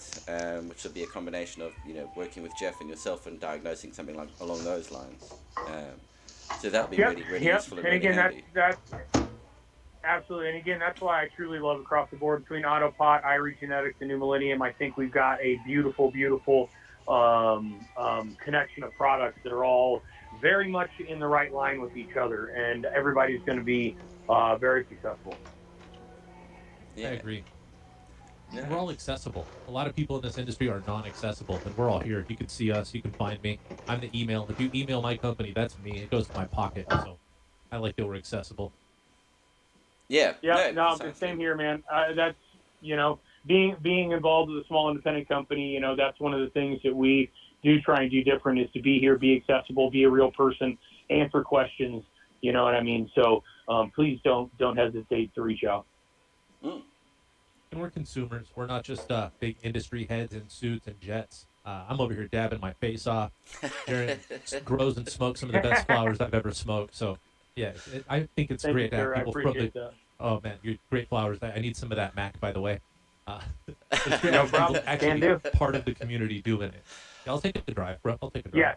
Which will be a combination of, working with Jeff and yourself and diagnosing something along those lines. So that'll be really, really useful. And again, really that's absolutely. And again, that's why I truly love across the board between Autopot, Irie Genetics, and New Millenium. I think we've got a beautiful, beautiful connection of products that are all very much in the right line with each other, and everybody's going to be very successful. Yeah. I agree. Yeah. We're all accessible. A lot of people in this industry are non-accessible, but we're all here. You can see us. You can find me. I'm the email. If you email my company, that's me. It goes to my pocket. So I like that we're accessible. Yeah. No, the same here, man. That's being involved with a small independent company. That's one of the things that we do try and do different is to be here, be accessible, be a real person, answer questions. You know what I mean? So please don't hesitate to reach out. And we're consumers. We're not just big industry heads in suits and jets. I'm over here dabbing my face off. Jaron grows and smokes some of the best flowers I've ever smoked. So, yeah, I think it's great to have people from the... That. Oh, man, you're great flowers. I need some of that, Mac, by the way. It's great. No problem. Actually, part of the community doing it. Yeah, I'll take a drive, bro. I'll take a drive. Yeah.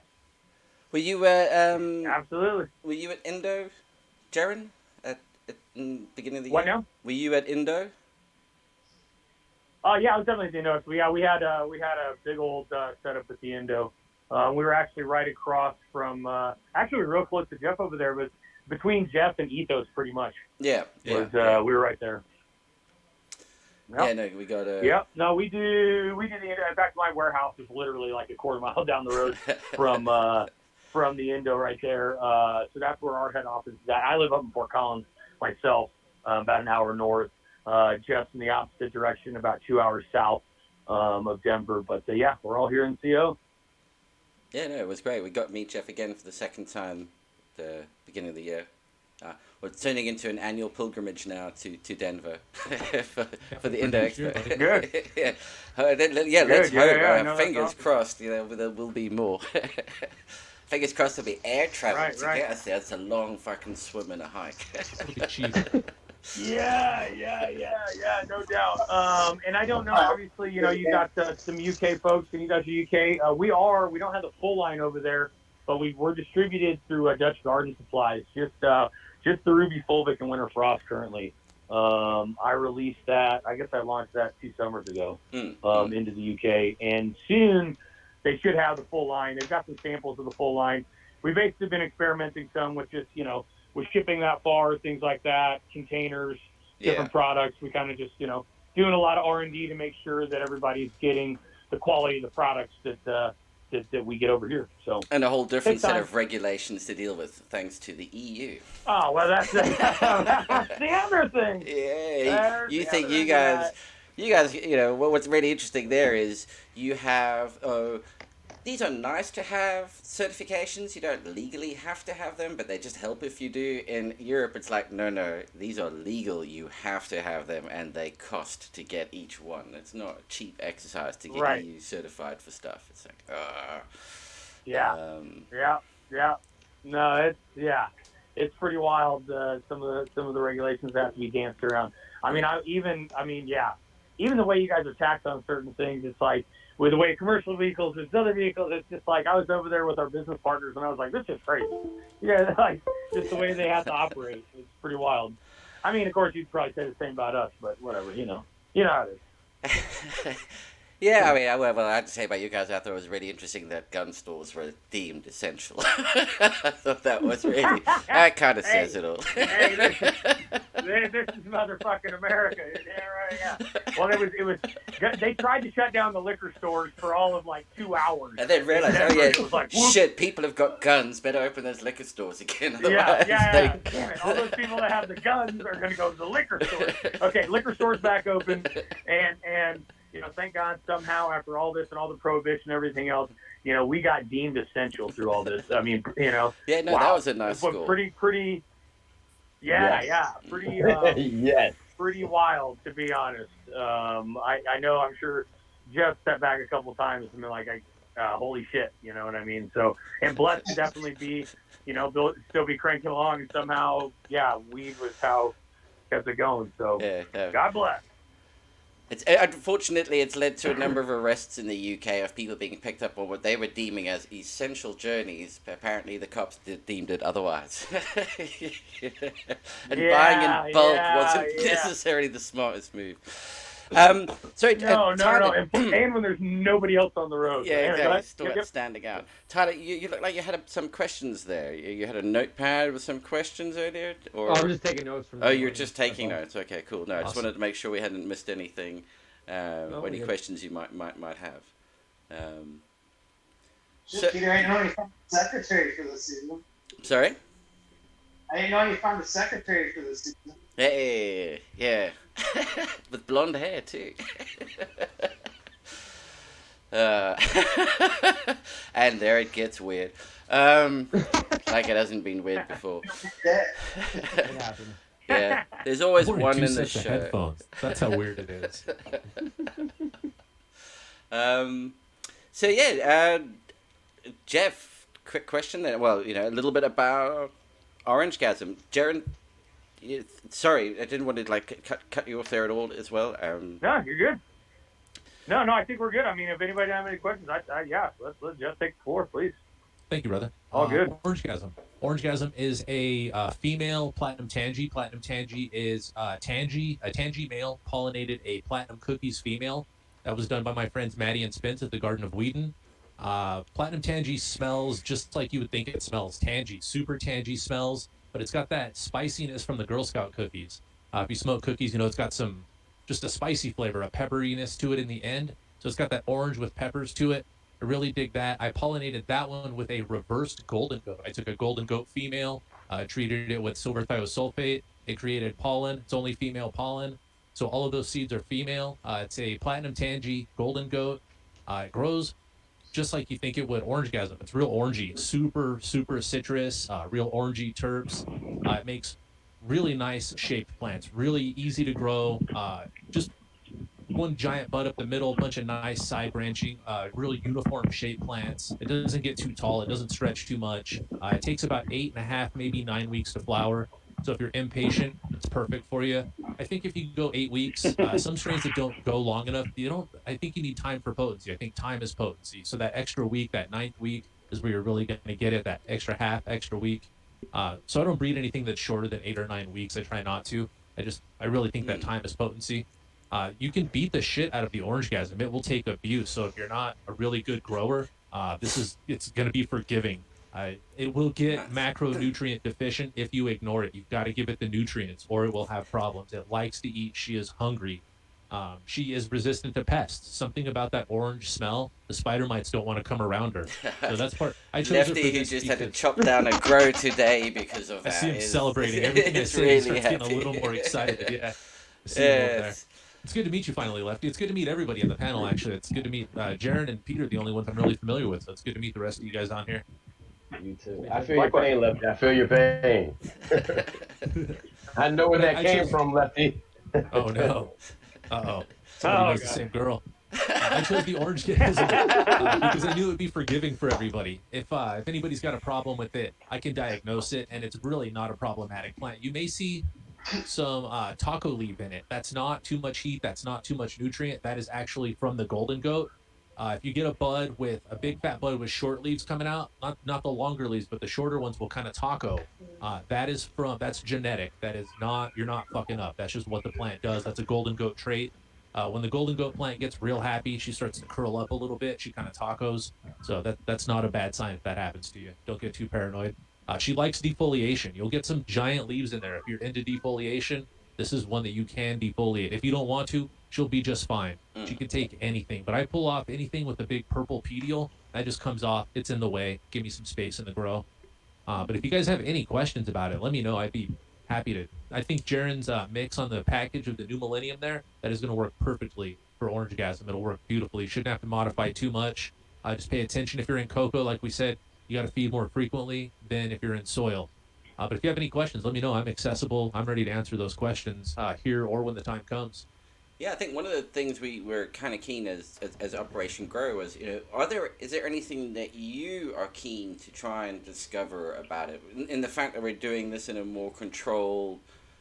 Were you absolutely? Were you at Indo, Jaron, at in the beginning of the year? What now? Were you at Indo? Yeah, I was definitely at the Indo. So, we had a big old setup at the Indo. We were actually right across from we were real close to Jeff over there. But between Jeff and Ethos, pretty much. Yeah. We were right there. Yep. Yeah, no, we got a... Yep. No, we do the Indo. In fact, my warehouse is literally like a quarter mile down the road from the Indo right there. So that's where our head office is at. I live up in Fort Collins myself, about an hour north. Jeff's in the opposite direction, about 2 hours south of Denver. But we're all here in CO. Yeah, no, it was great. We got to meet Jeff again for the second time at the beginning of the year. We're turning into an annual pilgrimage now to Denver for the Indo Expo. Good. Let's hope. Fingers crossed. There will be more. Fingers crossed there'll be air travel Right, to right. get us there. It's a long fucking swim and a hike. It'll be cheap. Yeah, no doubt. And I don't know. Obviously, you got some UK folks, and you got your UK. We don't have the full line over there, but we're distributed through Dutch Garden Supplies. Just the Ruby Fulvic and Winter Frost currently. I released that. I guess I launched that 2 summers ago into the UK, and soon they should have the full line. They've got some samples of the full line. We've basically been experimenting some with just with shipping that far, things like that, containers, different products. We kind of just, doing a lot of R&D to make sure that everybody's getting the quality of the products that we get over here. So and a whole different set of regulations to deal with, thanks to the EU. Oh, well, that's the other thing. Yeah, you think you guys, what's really interesting there is you have. These are nice to have certifications. You don't legally have to have them, but they just help if you do. In Europe, it's like, no, these are legal. You have to have them, and they cost to get each one. It's not a cheap exercise to get EU certified for stuff. It's like, Yeah. No, it's pretty wild. Some of the regulations have to be danced around. Even the way you guys are taxed on certain things, it's like, with the way commercial vehicles versus other vehicles, it's just like I was over there with our business partners, and I was like, this is crazy. Yeah, like just the way they have to operate. It's pretty wild. Of course, you'd probably say the same about us, but whatever, You know how it is. Yeah, well, I have to say about you guys, I thought it was really interesting that gun stores were deemed essential. I thought that was really, that kind of says it all. Hey, this is motherfucking America. Yeah, right, yeah. Well, it was, they tried to shut down the liquor stores for all of like 2 hours. And then realized, it was like, shit, people have got guns, better open those liquor stores again. Yeah. Damn it. All those people that have the guns are going to go to the liquor store. Okay, liquor stores back open, and thank God somehow after all this and all the prohibition and everything else, we got deemed essential through all this. Yeah, no, wow. That was a nice score. Pretty, pretty yes. Pretty wild, to be honest. I'm sure Jeff stepped back a couple times and been like, holy shit, you know what I mean? So, and blessed to definitely be, still be cranking along, and somehow, weed was how kept it going. So, God bless. Unfortunately, it's led to a number of arrests in the UK of people being picked up on what they were deeming as essential journeys. But apparently, the cops deemed it otherwise. And buying in bulk wasn't necessarily the smartest move. No. And when there's nobody else on the road. Yeah, exactly. Standing out. Tyler, you look like you had some questions there. You had a notepad with some questions earlier? Or... I'm just taking notes from. Oh, you're just taking notes. Okay, cool. No, I just wanted to make sure we hadn't missed anything. Any questions you might have. Peter, I didn't know you found a secretary for this season. Sorry? I didn't know you found a secretary for this season. Hey, yeah. With blonde hair, too. And there it gets weird. Like it hasn't been weird before. It happened. Yeah, there's always More than one two in the sets of show. headphones. That's how weird it is. Jeff, quick question then. Well, a little bit about Orange Gasm. Jaren, sorry, I didn't want to cut you off there at all as well. No, you're good. No, I think we're good. If anybody has any questions, let's just take the floor, please. Thank you, brother. All good. Orange Gasm. Orange Gasm is a female platinum tangy. Platinum tangy is a tangy male pollinated a platinum cookies female. That was done by my friends Maddie and Spence at the Garden of Whedon. Platinum tangy smells just like you would think it smells. Tangy, super tangy smells, but it's got that spiciness from the Girl Scout cookies. If you smoke cookies, it's got just a spicy flavor, a pepperiness to it in the end. So it's got that orange with peppers to it. I really dig that. I pollinated that one with a reversed golden goat. I took a golden goat female, treated it with silver thiosulfate. It created pollen. It's only female pollen. So all of those seeds are female. It's a platinum tangy golden goat. It grows just like you think it would. Orange Gasm. It's real orangey, super, super citrus, real orangey terps. It makes really nice shaped plants, really easy to grow, just one giant bud up the middle, a bunch of nice side branching, really uniform shaped plants. It doesn't get too tall. It doesn't stretch too much. It takes about 8.5, maybe 9 weeks to flower. So if you're impatient, it's perfect for you. I think if you go 8 weeks, some strains that don't go long enough, you don't. I think you need time for potency. I think time is potency. So that extra week, that 9th week, is where you're really going to get it. That extra week. So I don't breed anything that's shorter than 8 or 9 weeks. I try not to. I really think that time is potency. You can beat the shit out of the orange gasm. It will take abuse. So if you're not a really good grower, it's going to be forgiving. It will get macronutrient deficient if you ignore it. You've got to give it the nutrients or it will have problems. It likes to eat. She is hungry. She is resistant to pests. Something about that orange smell, the spider mites don't want to come around her. So that's part. I chose Lefty, who just had to chop down a grow today because of that. I see him celebrating everything I say. He starts getting a little more excited. Yeah. I see him over there. It's good to meet you finally, Lefty. It's good to meet everybody on the panel, actually. It's good to meet Jaron and Peter, the only ones I'm really familiar with. So it's good to meet the rest of you guys on here. You too. I feel your pain, Lefty. I feel your pain. I know where that came from, Lefty. Oh, no. Uh-oh. Somebody knows the same girl. I chose the orange gasm because I knew it would be forgiving for everybody. If anybody's got a problem with it, I can diagnose it, and it's really not a problematic plant. You may see some taco leaf in it. That's not too much heat. That's not too much nutrient. That is actually from the golden goat. If you get a bud with a big fat bud with short leaves coming out, not the longer leaves, but the shorter ones will kind of taco. That's genetic. That is not, you're not fucking up. That's just what the plant does. That's a golden goat trait. When the golden goat plant gets real happy, she starts to curl up a little bit. She kind of tacos. So that's not a bad sign if that happens to you. Don't get too paranoid. She likes defoliation. You'll get some giant leaves in there. If you're into defoliation, this is one that you can defoliate. If you don't want to, she'll be just fine. She can take anything. But I pull off anything with a big purple petiole. That just comes off. It's in the way. Give me some space in the grow. But if you guys have any questions about it, let me know. I'd be happy to. I think Jaron's mix on the package of the new Millenium there, that is going to work perfectly for orange gasm. It'll work beautifully. Shouldn't have to modify too much. Just pay attention if you're in cocoa, like we said. You got to feed more frequently than if you're in soil. But if you have any questions, let me know. I'm accessible. I'm ready to answer those questions here or when the time comes. Yeah, I think one of the things we were kind of keen as Operation Grow was, is there anything that you are keen to try and discover about it? In the fact that we're doing this in a more controlled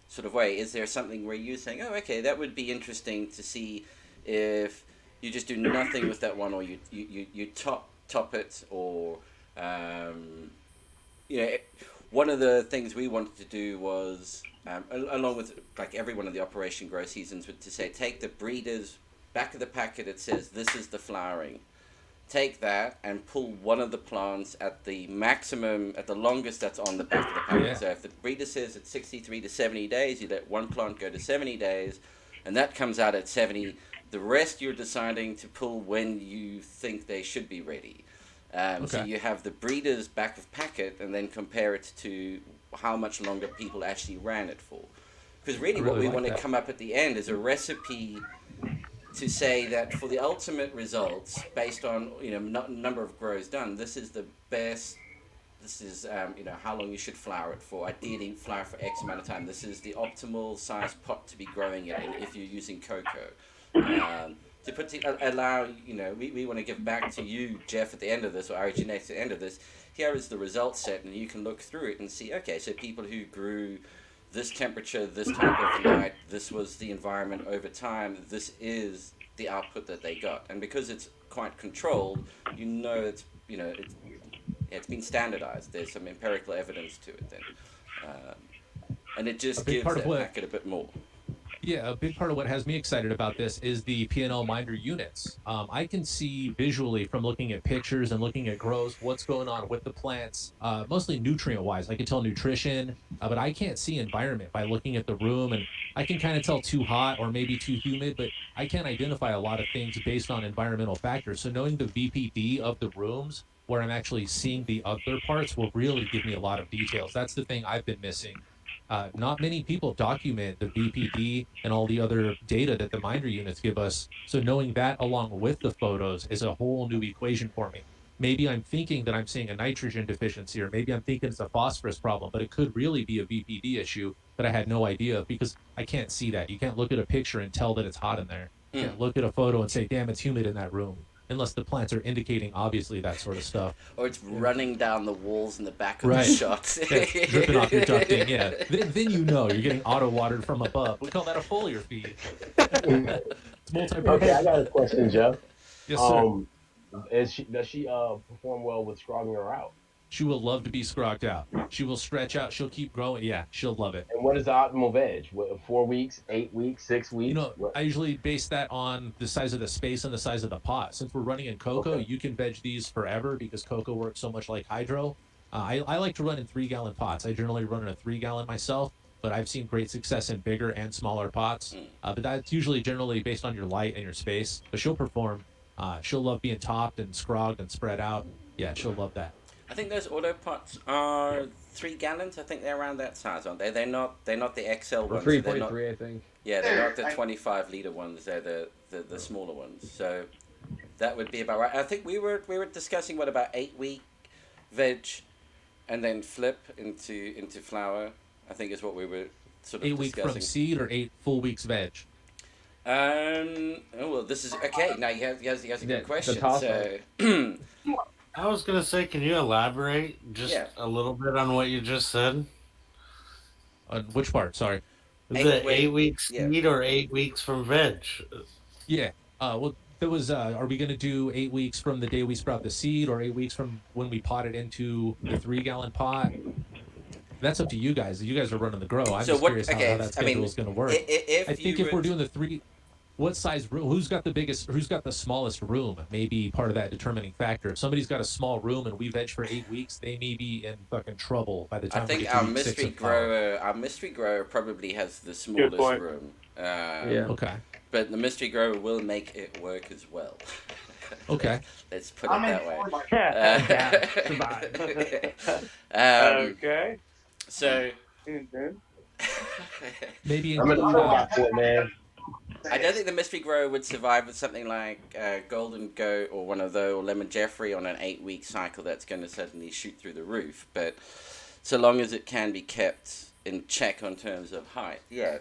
sort of way, is there something where you're saying, oh, okay, that would be interesting to see if you just do nothing with that one, or you top it, or one of the things we wanted to do was, along with like every one of the Operation Grow seasons, to say, take the breeder's back of the packet, it says this is the flowering. Take that and pull one of the plants at the maximum, at the longest that's on the back of the packet. Yeah. So if the breeder says it's 63 to 70 days, you let one plant go to 70 days, and that comes out at 70. The rest you're deciding to pull when you think they should be ready. So you have the breeder's back of packet, and then compare it to how much longer people actually ran it for. Because really what we want to come up at the end is a recipe to say that for the ultimate results, based on number of grows done, this is the best. This is how long you should flower it for. Ideally, flower for X amount of time. This is the optimal size pot to be growing it in if you're using cocoa. Allow, we want to give back to you, Jeff, at the end of this, or Arigenetics at the end of this. Here is the result set, and you can look through it and see, okay, so people who grew this temperature, this type of light, this was the environment over time, this is the output that they got. And because it's quite controlled, it's been standardized. There's some empirical evidence to it then. And it just gives that packet a bit more. Yeah, a big part of what has me excited about this is the P&L minder units. I can see visually from looking at pictures and looking at grows what's going on with the plants, mostly nutrient-wise. I can tell nutrition, but I can't see environment by looking at the room, and I can kind of tell too hot or maybe too humid, but I can't identify a lot of things based on environmental factors. So knowing the VPD of the rooms where I'm actually seeing the other parts will really give me a lot of details. That's the thing I've been missing. Not many people document the VPD and all the other data that the minder units give us. So knowing that along with the photos is a whole new equation for me. Maybe I'm thinking that I'm seeing a nitrogen deficiency, or maybe I'm thinking it's a phosphorus problem, but it could really be a VPD issue that I had no idea of because I can't see that. You can't look at a picture and tell that it's hot in there. You can't look at a photo and say, "Damn, it's humid in that room," unless the plants are indicating obviously that sort of stuff. Or it's running down the walls in the back of Right. the shot. Yeah, dripping off your ducting. Yeah, then you know you're getting auto watered from above. We call that a foliar feed. It's multi-purpose. Okay, I got a question, Jeff. Yes, sir. Does she perform well with scrogging her out? She will love to be scrogged out. She will stretch out. She'll keep growing. Yeah, she'll love it. And what is the optimal veg? 4 weeks, 8 weeks, 6 weeks? You know, What? I usually base that on the size of the space and the size of the pot. Since we're running in cocoa, Okay. you can veg these forever because cocoa works so much like hydro. I like to run in 3-gallon pots. I generally run in a 3-gallon myself, but I've seen great success in bigger and smaller pots. But that's usually generally based on your light and your space. But she'll perform. She'll love being topped and scrogged and spread out. Yeah, she'll love that. I think those Autopots are 3 gallons. I think they're around that size, aren't they? They're not the XL Or ones. three They're point not, three, I think. yeah, they're not the 25-liter ones. They're the smaller ones. So that would be about right. I think we were discussing what about 8-week veg, and then flip into flower. I think is what we were sort of 8 weeks discussing. from seed or 8 full weeks veg. Oh well, this is okay. Now he has a Yeah, good the question. toss-up. So I was gonna say, can you elaborate just Yeah. a little bit on what you just said? On which part? Sorry. The 8 8 week yeah. seed or 8 weeks from veg? Yeah. Well, there was. Are we going to do 8 weeks from the day we sprout the seed, or 8 weeks from when we pot it into the 3-gallon pot? That's up to you guys. You guys are running the grow. I'm So just what- curious okay, how that I schedule mean, is going to work. if I think you if we're would- doing the 3, what size room? Who's got the biggest? Who's got the smallest room? Maybe part of that determining factor. If somebody's got a small room and we veg for 8 weeks, they may be in fucking trouble by the I time we think get to our week 6 mystery of flower. grower, probably has the smallest point. room. Yeah. Okay. But the mystery grower will make it work as well. Okay. Let's put it I'm in that way. for my Okay. So Maybe I'm in include, the box for it, man. I don't think the mystery grower would survive with something like Golden Goat or one of those, or Lemon Jeffrey on an 8-week cycle that's going to suddenly shoot through the roof. But so long as it can be kept in check on terms of height, yeah.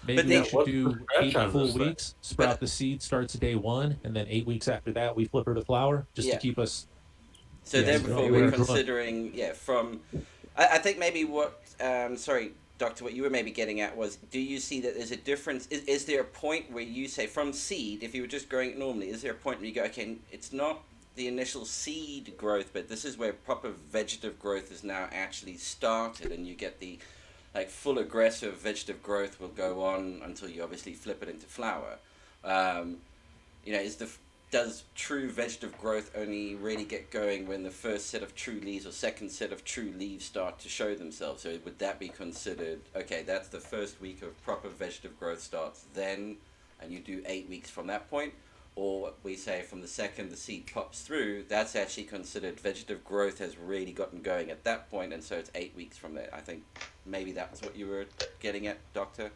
Maybe But they- we should do What's the 8 stretch on full this thing? weeks. Sprout the seed starts day 1, and then 8 weeks after that we flip her to flower, just Yeah. to keep us. So Yeah, then so before we're we're growing. considering, from, I think maybe what, sorry, Doctor, what you were maybe getting at was, do you see that there's a difference? Is there a point where you say from seed, if you were just growing it normally, is there a point where you go, okay, it's not the initial seed growth, but this is where proper vegetative growth is now actually started, and you get the like full aggressive vegetative growth will go on until you obviously flip it into flower. Does true vegetative growth only really get going when the first set of true leaves or second set of true leaves start to show themselves? So would that be considered, okay, that's the first week of proper vegetative growth starts then, and you do 8 weeks from that point? Or we say from the second the seed pops through, that's actually considered vegetative growth has really gotten going at that point, and so it's 8 weeks from there. I think maybe that was what you were getting at, Doctor.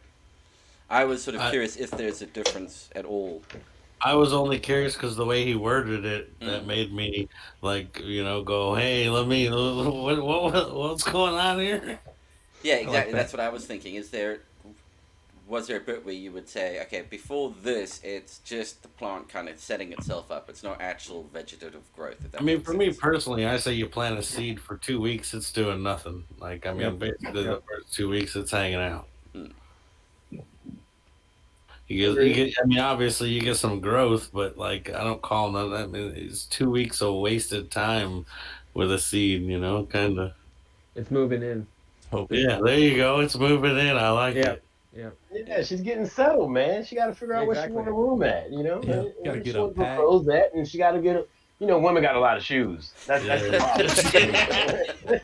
I was sort of curious if there's a difference at all. I was only curious because the way he worded it, that made me go, hey, what's going on here? Yeah, exactly. that. That's what I was thinking. Was there a bit where you would say, okay, before this, it's just the plant kind of setting itself up. It's not actual vegetative growth. If that I mean, makes for me sense. personally, I say you plant a seed for 2 weeks, it's doing nothing. Like, I mean, basically the first 2 weeks, it's hanging out. You get, I mean, obviously you get some growth, but like, I don't call none of that. I mean, it's 2 weeks of wasted time with a seed, kind of. It's moving in. Hoping. Yeah, there you go. It's moving in. I like Yeah. it. Yeah. Yeah, she's getting settled, man. She got to figure out where she Exactly. want her room at, Yeah, gotta get she wants her unpacked. clothes at, and she got to get, women got a lot of shoes. That's the problem.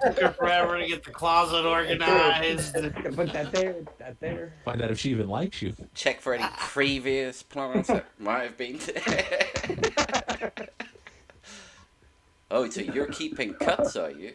Took her forever to get the closet organized. Put that there. That there. Find out if she even likes you. Check for any previous plants that might have been there. Oh, so you're keeping cuts, are you?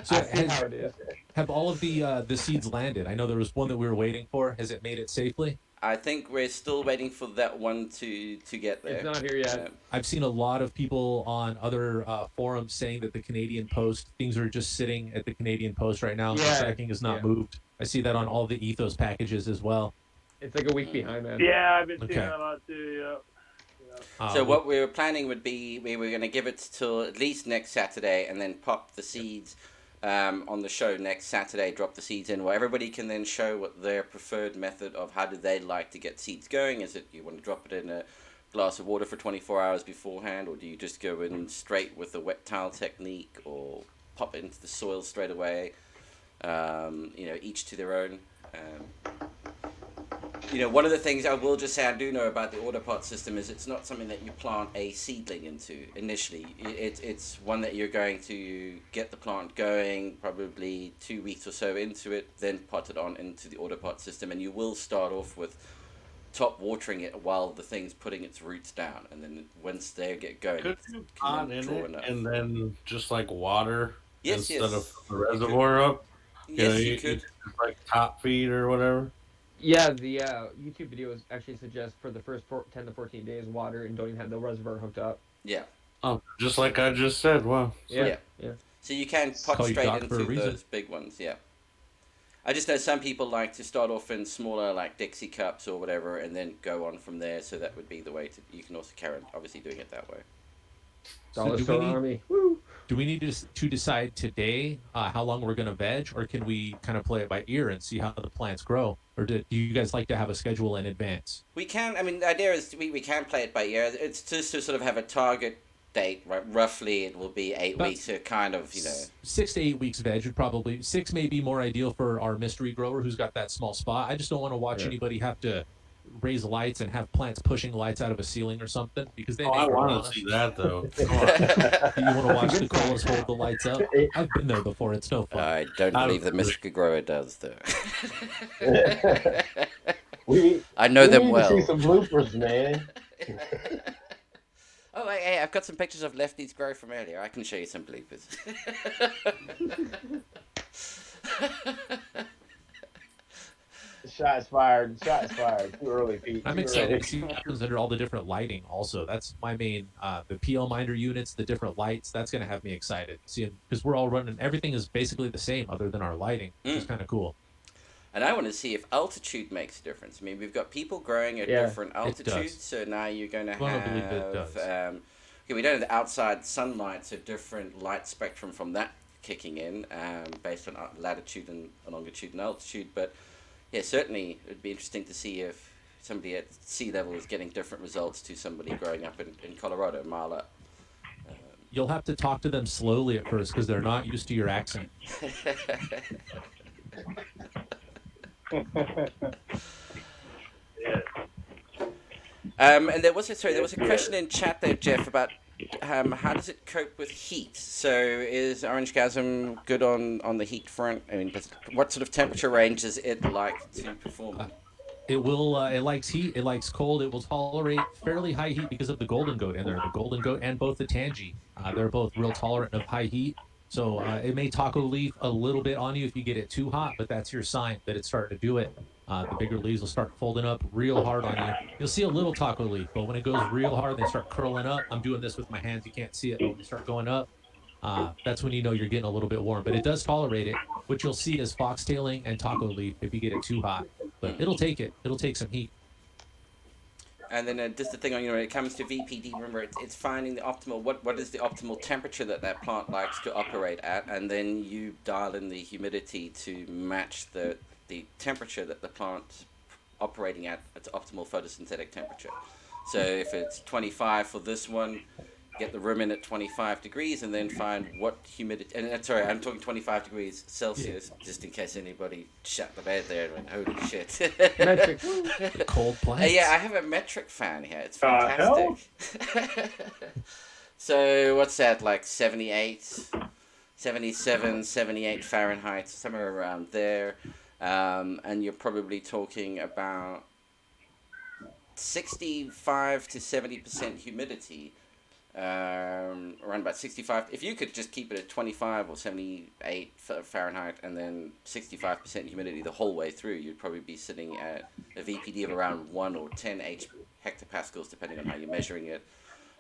So I see how it is. have all of the seeds landed? I know there was one that we were waiting for. Has it made it safely? I think we're still waiting for that one to get there. It's not here yet. I've seen a lot of people on other forums saying that the Canadian Post, things are just sitting at the Canadian Post right now. The Yeah. tracking is not Yeah. moved. I see that on all the Ethos packages as well. It's like a week behind, man. Yeah, I've been seeing Okay. that a lot too. Yeah. So what we were planning would be we were going to give it till at least next Saturday, and then pop the seeds on the show next Saturday. Drop the seeds in, where everybody can then show what their preferred method of how do they like to get seeds going. Is it you want to drop it in a glass of water for 24 hours beforehand, or do you just go in straight with the wet towel technique, or pop it into the soil straight away? Each to their own. One of the things I will just say I do know about the Autopot system is it's not something that you plant a seedling into initially. It's one that you're going to get the plant going probably 2 weeks or so into it, then pot it on into the Autopot system, and you will start off with top watering it while the thing's putting its roots down, and then once they get going, Could you pot in it enough. and then just like water Yes, instead yes. of the reservoir up? Yes, you could. Just like top feed or whatever. Yeah, the YouTube videos actually suggest for the first 10 to 14 days water and don't even have the reservoir hooked up. Yeah. Oh, just like I just said. Wow. Yeah. So you can pot Call you straight Doc for a into reason. those big ones, yeah. I just know some people like to start off in smaller, like Dixie cups or whatever, and then go on from there. So that would be the way to. You can also carry on, obviously, doing it that way. Dollar do Store we need- Army. Woo! Do we need to decide today how long we're going to veg, or can we kind of play it by ear and see how the plants grow? Or do you guys like to have a schedule in advance? We can. I mean, the idea is we can play it by ear. It's just to sort of have a target date, right? Roughly, it will be 8 About weeks. So kind of, 6 to 8 weeks veg would probably 6 may be more ideal for our mystery grower who's got that small spot. I just don't want to watch anybody have to raise lights and have plants pushing lights out of a ceiling or something, because they I make want to see that though. Do you want to watch the colas hold the lights up? I've been there before. It's no fun. I don't believe the mystery grower does, though. I know them need well. to see some bloopers, man. Oh, hey, I've got some pictures of Lefty's grow from earlier. I can show you some bloopers. Shots fired. Shots fired. Too early, Pete. I'm Too excited early. to see what happens under all the different lighting. Also, that's my main. The PL minder units, the different lights. That's going to have me excited. See, because we're all running. Everything is basically the same, other than our lighting, which is kind of cool. And I want to see if altitude makes a difference. I mean, we've got people growing at different altitudes, so now you're going to Well, I believe it have. does. We don't have the outside sunlight, so different light spectrum from that kicking in based on latitude and longitude and altitude. But yeah, certainly it would be interesting to see if somebody at sea level is getting different results to somebody growing up in Colorado, a mile up. You'll have to talk to them slowly at first because they're not used to your accent. And there was a question in chat there, Jeff, about how does it cope with heat? So is Orange Gasm good on the heat front? I mean, what sort of temperature range does it like to perform in? It will. It likes heat. It likes cold. It will tolerate fairly high heat because of the golden goat in there. The golden goat and both the tangy. They're both real tolerant of high heat. So it may taco leaf a little bit on you if you get it too hot, but that's your sign that it's starting to do it. The bigger leaves will start folding up real hard on you. You'll see a little taco leaf, but when it goes real hard, they start curling up. I'm doing this with my hands. You can't see it, but when they start going up, that's when you know you're getting a little bit warm. But it does tolerate it. What you'll see is foxtailing and taco leaf if you get it too hot. But it'll take it. It'll take some heat. And then just the thing on, when it comes to VPD, remember, it's finding the optimal, what is the optimal temperature that plant likes to operate at, and then you dial in the humidity to match the temperature that the plant's operating at its optimal photosynthetic temperature. So if it's 25 for this one, get the room in at 25 degrees and then find what humidity, and sorry, I'm talking 25 degrees Celsius, just in case anybody shut the bed there and went, holy shit. Metric. Cold plants. Yeah, I have a metric fan here. It's fantastic. So what's that, like 78, 77, 78 Fahrenheit, somewhere around there. And you're probably talking about 65 to 70% humidity. Around about 65. If you could just keep it at 25 or 78 Fahrenheit and then 65% humidity the whole way through, you'd probably be sitting at a VPD of around 1 or 10 hectopascals, depending on how you're measuring it,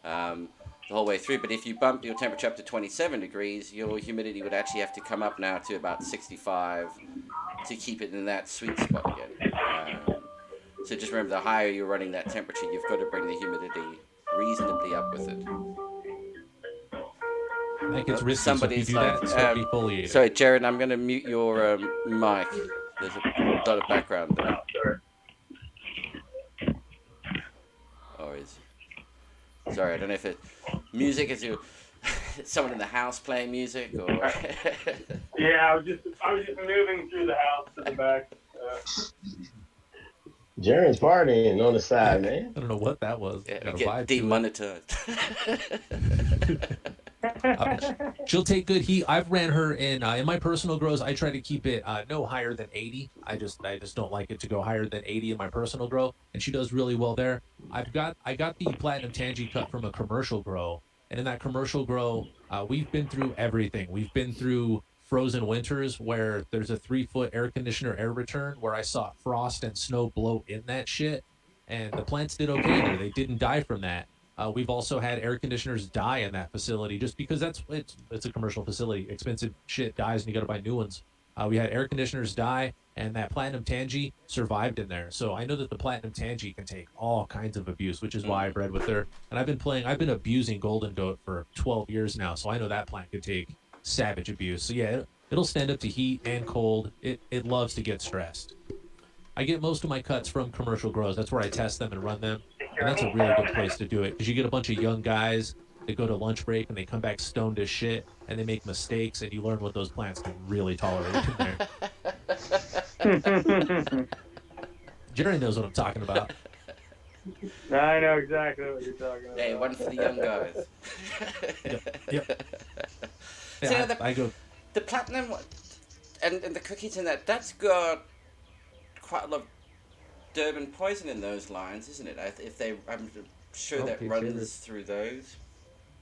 the whole way through. But if you bump your temperature up to 27 degrees, your humidity would actually have to come up now to about 65 to keep it in that sweet spot again. So just remember, the higher you're running that temperature, you've got to bring the humidity reasonably up with it. That gets risky. So if you Somebody's do like, that, start defoliating. sorry, Jared, I'm going to mute your mic. There's a lot of background there. Or is sorry, I don't know if it music is you someone in the house playing music or Yeah, I was just moving through the house to the back. Jaren's partying on the side, man. I don't know what that was. yeah, Got a get vibe demonetized. She'll take good heat. I've ran her in my personal grows. I try to keep it no higher than 80. I just don't like it to go higher than 80 in my personal grow, and she does really well there. I got the platinum tangy cut from a commercial grow, and in that commercial grow, we've been through everything. We've been through frozen winters where there's a 3-foot air conditioner air return where I saw frost and snow blow in that shit, and the plants did okay there. They didn't die from that. We've also had air conditioners die in that facility just because it's a commercial facility. Expensive shit dies and you got to buy new ones. We had air conditioners die, and that platinum tangy survived in there. So I know that the platinum tangy can take all kinds of abuse, which is why I bred with her. And I've been abusing golden goat for 12 years now, so I know that plant could take savage abuse. So yeah, it'll stand up to heat and cold. It loves to get stressed. I get most of my cuts from commercial grows. That's where I test them and run them. And that's a really good place to do it because you get a bunch of young guys that go to lunch break and they come back stoned as shit and they make mistakes, and you learn what those plants can really tolerate in there. Jerry knows what I'm talking about. I know exactly what you're talking about. Hey, one for the young guys. Yep. So Yeah, I go. The platinum and the cookies in that's got quite a lot of Durban poison in those lines, isn't it? I'm sure that runs through those.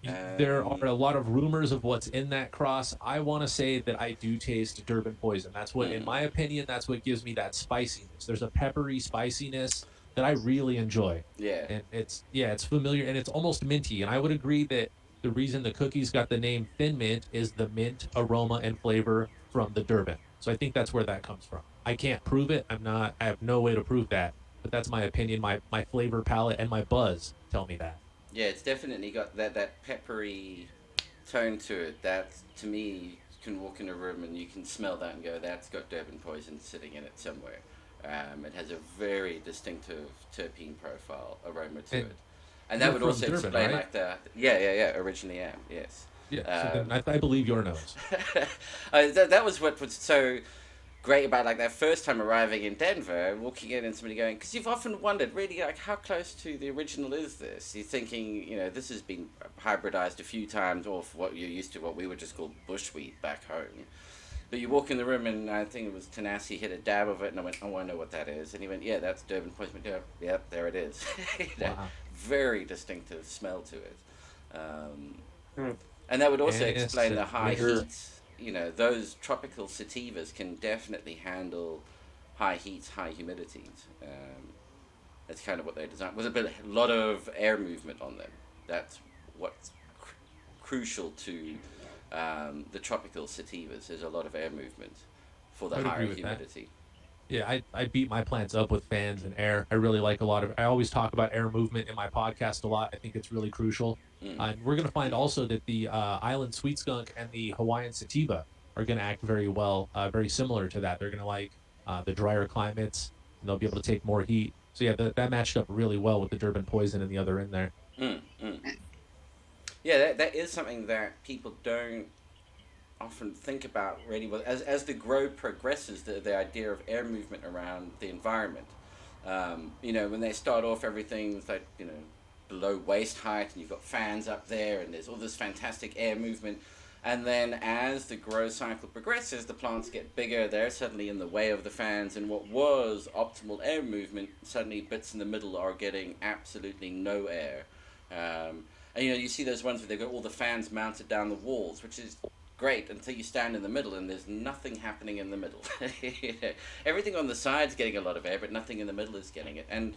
There are a lot of rumors of what's in that cross. I want to say that I do taste Durban poison. That's what, in my opinion, that's what gives me that spiciness. There's a peppery spiciness that I really enjoy. Yeah. And it's familiar and it's almost minty. And I would agree that the reason the cookies got the name Thin Mint is the mint aroma and flavor from the Durban. So I think that's where that comes from. I can't prove it. I have no way to prove that, but that's my opinion. My flavor palette and my buzz tell me that. Yeah, it's definitely got that peppery tone to it. That, to me, you can walk in a room and you can smell that and go, that's got Durban poison sitting in it somewhere. It has a very distinctive terpene profile, aroma to it. And that would also Durban, explain right? Yeah, originally am, yes. Yeah, so then I believe your nose. That was what was so great about like that first time arriving in Denver, walking in and somebody going, because you've often wondered really like how close to the original is this? You're thinking, this has been hybridized a few times off what you're used to, what we would just call bushwheat back home. But you walk in the room and I think it was Tanasi hit a dab of it and I went, oh, I know what that is. And he went, yeah, that's Durban poison. Yep, there it is. Wow. Very distinctive smell to it. And that would also explain the high heats. Those tropical sativas can definitely handle high heats, high humidities. That's kind of what they designed. With a lot of air movement on them. That's what's crucial to the tropical sativas. There's a lot of air movement for the higher humidity. That. Yeah, I beat my plants up with fans and air. I really like I always talk about air movement in my podcast a lot. I think it's really crucial. And we're going to find also that the island sweet skunk and the Hawaiian sativa are going to act very well, very similar to that. They're going to like the drier climates, and they'll be able to take more heat. So yeah, that matched up really well with the Durban poison and the other in there. Yeah, that is something that people don't often think about really well. As the grow progresses, the idea of air movement around the environment. When they start off, everything's like, below waist height and you've got fans up there and there's all this fantastic air movement. And then as the growth cycle progresses, the plants get bigger, they're suddenly in the way of the fans, and what was optimal air movement, suddenly bits in the middle are getting absolutely no air. And you see those ones where they've got all the fans mounted down the walls, which is great until you stand in the middle and there's nothing happening in the middle. Everything on the side's getting a lot of air, but nothing in the middle is getting it. And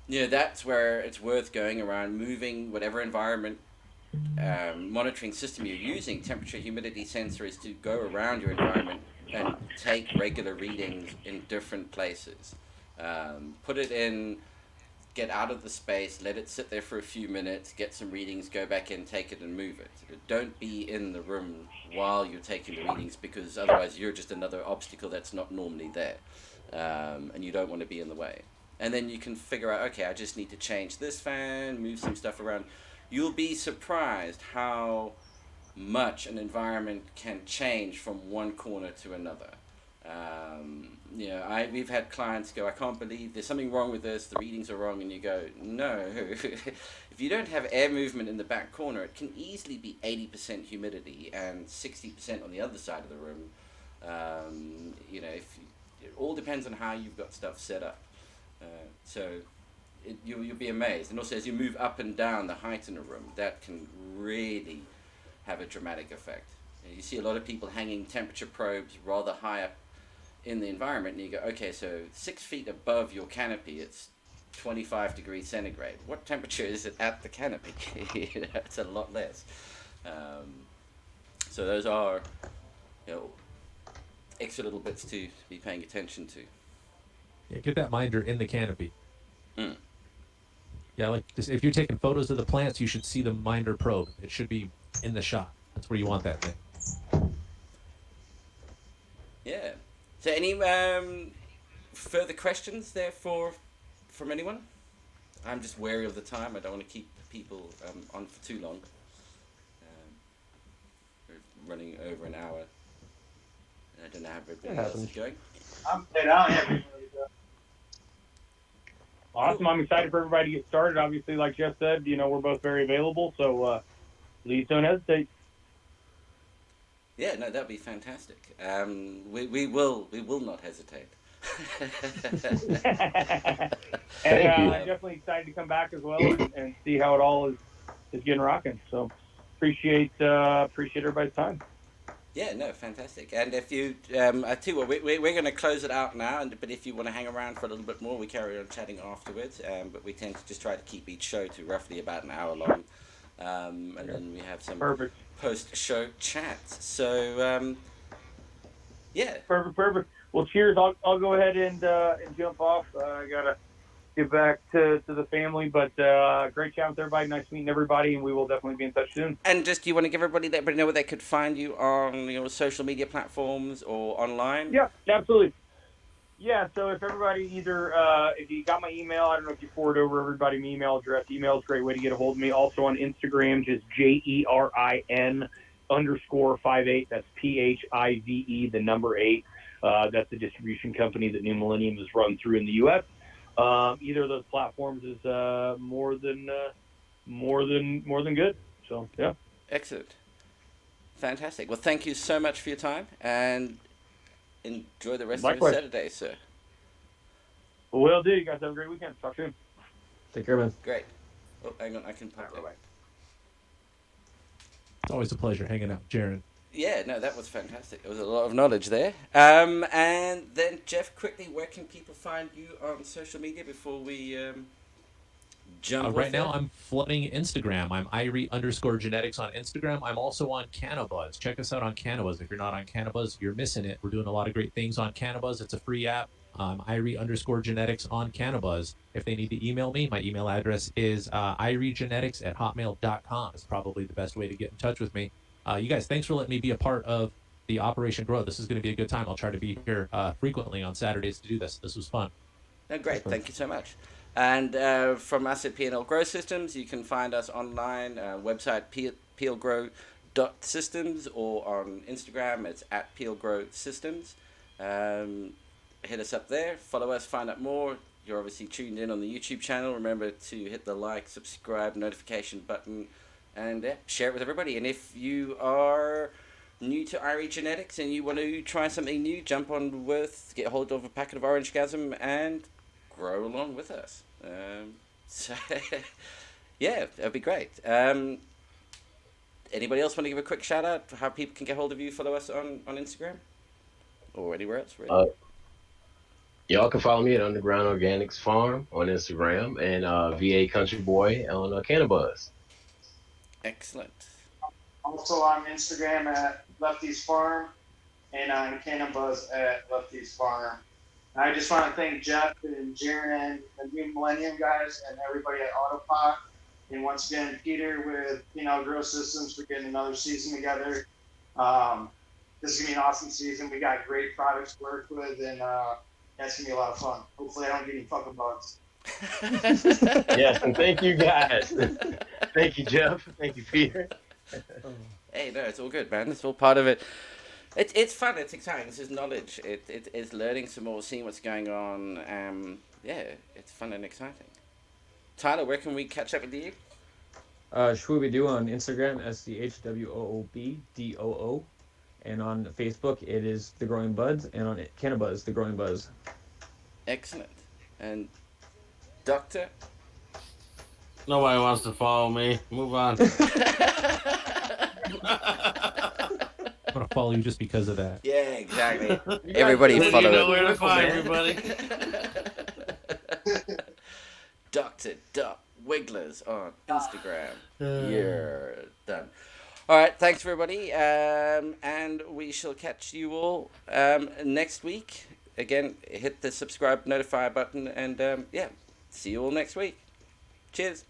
that's where it's worth going around, moving whatever environment monitoring system you're using, temperature, humidity sensors, to go around your environment and take regular readings in different places. Put it in, get out of the space, let it sit there for a few minutes, get some readings, go back in, take it, and move it. Don't be in the room while you're taking the readings, because otherwise you're just another obstacle that's not normally there, and you don't want to be in the way. And then you can figure out, okay, I just need to change this fan, move some stuff around. You'll be surprised how much an environment can change from one corner to another. We've had clients go, I can't believe there's something wrong with this, the readings are wrong, and you go, no. If you don't have air movement in the back corner, it can easily be 80% humidity and 60% on the other side of the room. It all depends on how you've got stuff set up. You'll be amazed. And also, as you move up and down the height in a room, that can really have a dramatic effect. You see a lot of people hanging temperature probes rather high up in the environment, and you go, okay, so 6 feet above your canopy, it's 25 degrees centigrade. What temperature is it at the canopy? It's a lot less. So those are, extra little bits to be paying attention to. Yeah, get that minder in the canopy. Mm. Yeah, like this, if you're taking photos of the plants, you should see the minder probe. It should be in the shot. That's where you want that thing. Yeah. So any further questions there from anyone? I'm just wary of the time. I don't want to keep people on for too long. We're running over an hour. I don't know how everybody else is going. I'm dead. I don't have anybody to Awesome. I'm excited for everybody to get started. Obviously, like Jeff said, we're both very available, so please don't hesitate. Yeah, no, that'd be fantastic. We will not hesitate. And I'm definitely excited to come back as well and see how it all is getting rocking. So appreciate everybody's time. Yeah, no, fantastic. And if you, I tell you what, we're going to close it out now. But if you want to hang around for a little bit more, we carry on chatting afterwards. But we tend to just try to keep each show to roughly about an hour long, and then we have some post-show chats. So, yeah. Perfect. Well, cheers. I'll go ahead and jump off. I gotta get back to the family, but great chat with everybody. Nice meeting everybody, and we will definitely be in touch soon. And just, do you want to give everybody know where they could find you on your social media platforms or online? Yeah, absolutely. Yeah, so if everybody either, if you got my email, I don't know if you forward over everybody my email address. Email is a great way to get a hold of me. Also on Instagram, just JERIN_58. That's PHIVE, the number 8. That's the distribution company that New Millenium is run through in the U.S. Either of those platforms is more than good. So yeah. Excellent. Fantastic. Well, thank you so much for your time, and enjoy the rest of your Saturday, sir. Will do. You guys have a great weekend. Talk soon. Take care, man. Great. Oh, hang on. I can pop that. It's always a pleasure hanging out, Jaron. Yeah, no, that was fantastic. There was a lot of knowledge there. And then, Jeff, quickly, where can people find you on social media before we jump right now, I'm flooding Instagram. I'm Irie_genetics on Instagram. I'm also on Cannabuzz. Check us out on Cannabuzz. If you're not on Cannabuzz, you're missing it. We're doing a lot of great things on Cannabuzz. It's a free app. Irie_genetics on Cannabuzz. If they need to email me, my email address is iriegenetics@hotmail.com. It's probably the best way to get in touch with me. You guys, thanks for letting me be a part of the Operation Grow. This is going to be a good time. I'll try to be here frequently on Saturdays to do this. This was fun. No, great. Thank you so much. And from us at P&L Grow Systems, you can find us online, website plgrow.systems, or on Instagram, it's at plgrowsystems. Hit us up there, follow us, find out more. You're obviously tuned in on the YouTube channel. Remember to hit the like, subscribe, notification button, and share it with everybody. And if you are new to Irie Genetics and you want to try something new, jump on with, get hold of a packet of Orange Gasm and grow along with us. Yeah, that'd be great. Anybody else want to give a quick shout out for how people can get hold of you, follow us on Instagram or anywhere else? Really? Y'all can follow me at Underground Organics Farm on Instagram and VA Country Boy on Cannabuzz. Excellent. Also on Instagram at Lefty's Farm and on Cannabuzz at Lefty's Farm. I just want to thank Jeff and Jaron and the new Millennium guys and everybody at Autopot. And once again, Peter with Grow Systems for getting another season together. This is gonna be an awesome season. We got great products to work with, and that's gonna be a lot of fun. Hopefully, I don't get any fucking bugs. Yes, and thank you guys. Thank you, Jeff. Thank you, Peter. Hey, no, it's all good, man. It's all part of it. It's fun. It's exciting. This is knowledge. It's learning some more, seeing what's going on. Yeah, it's fun and exciting. Tyler, where can we catch up with you? Shwoobidoo on Instagram, SCHWOOBDOO. And on Facebook, it is The Growing Buds. And on Cannabuzz, The Growing Buzz. Excellent. And Doctor? Nobody wants to follow me. Move on. I'm gonna follow you just because of that. Yeah, exactly. Everybody Then follow you know it. where to find me, buddy. Dr. Wigglers on Instagram. You're done. All right, thanks everybody, and we shall catch you all next week. Again, hit the subscribe, notify button, and yeah, see you all next week. Cheers.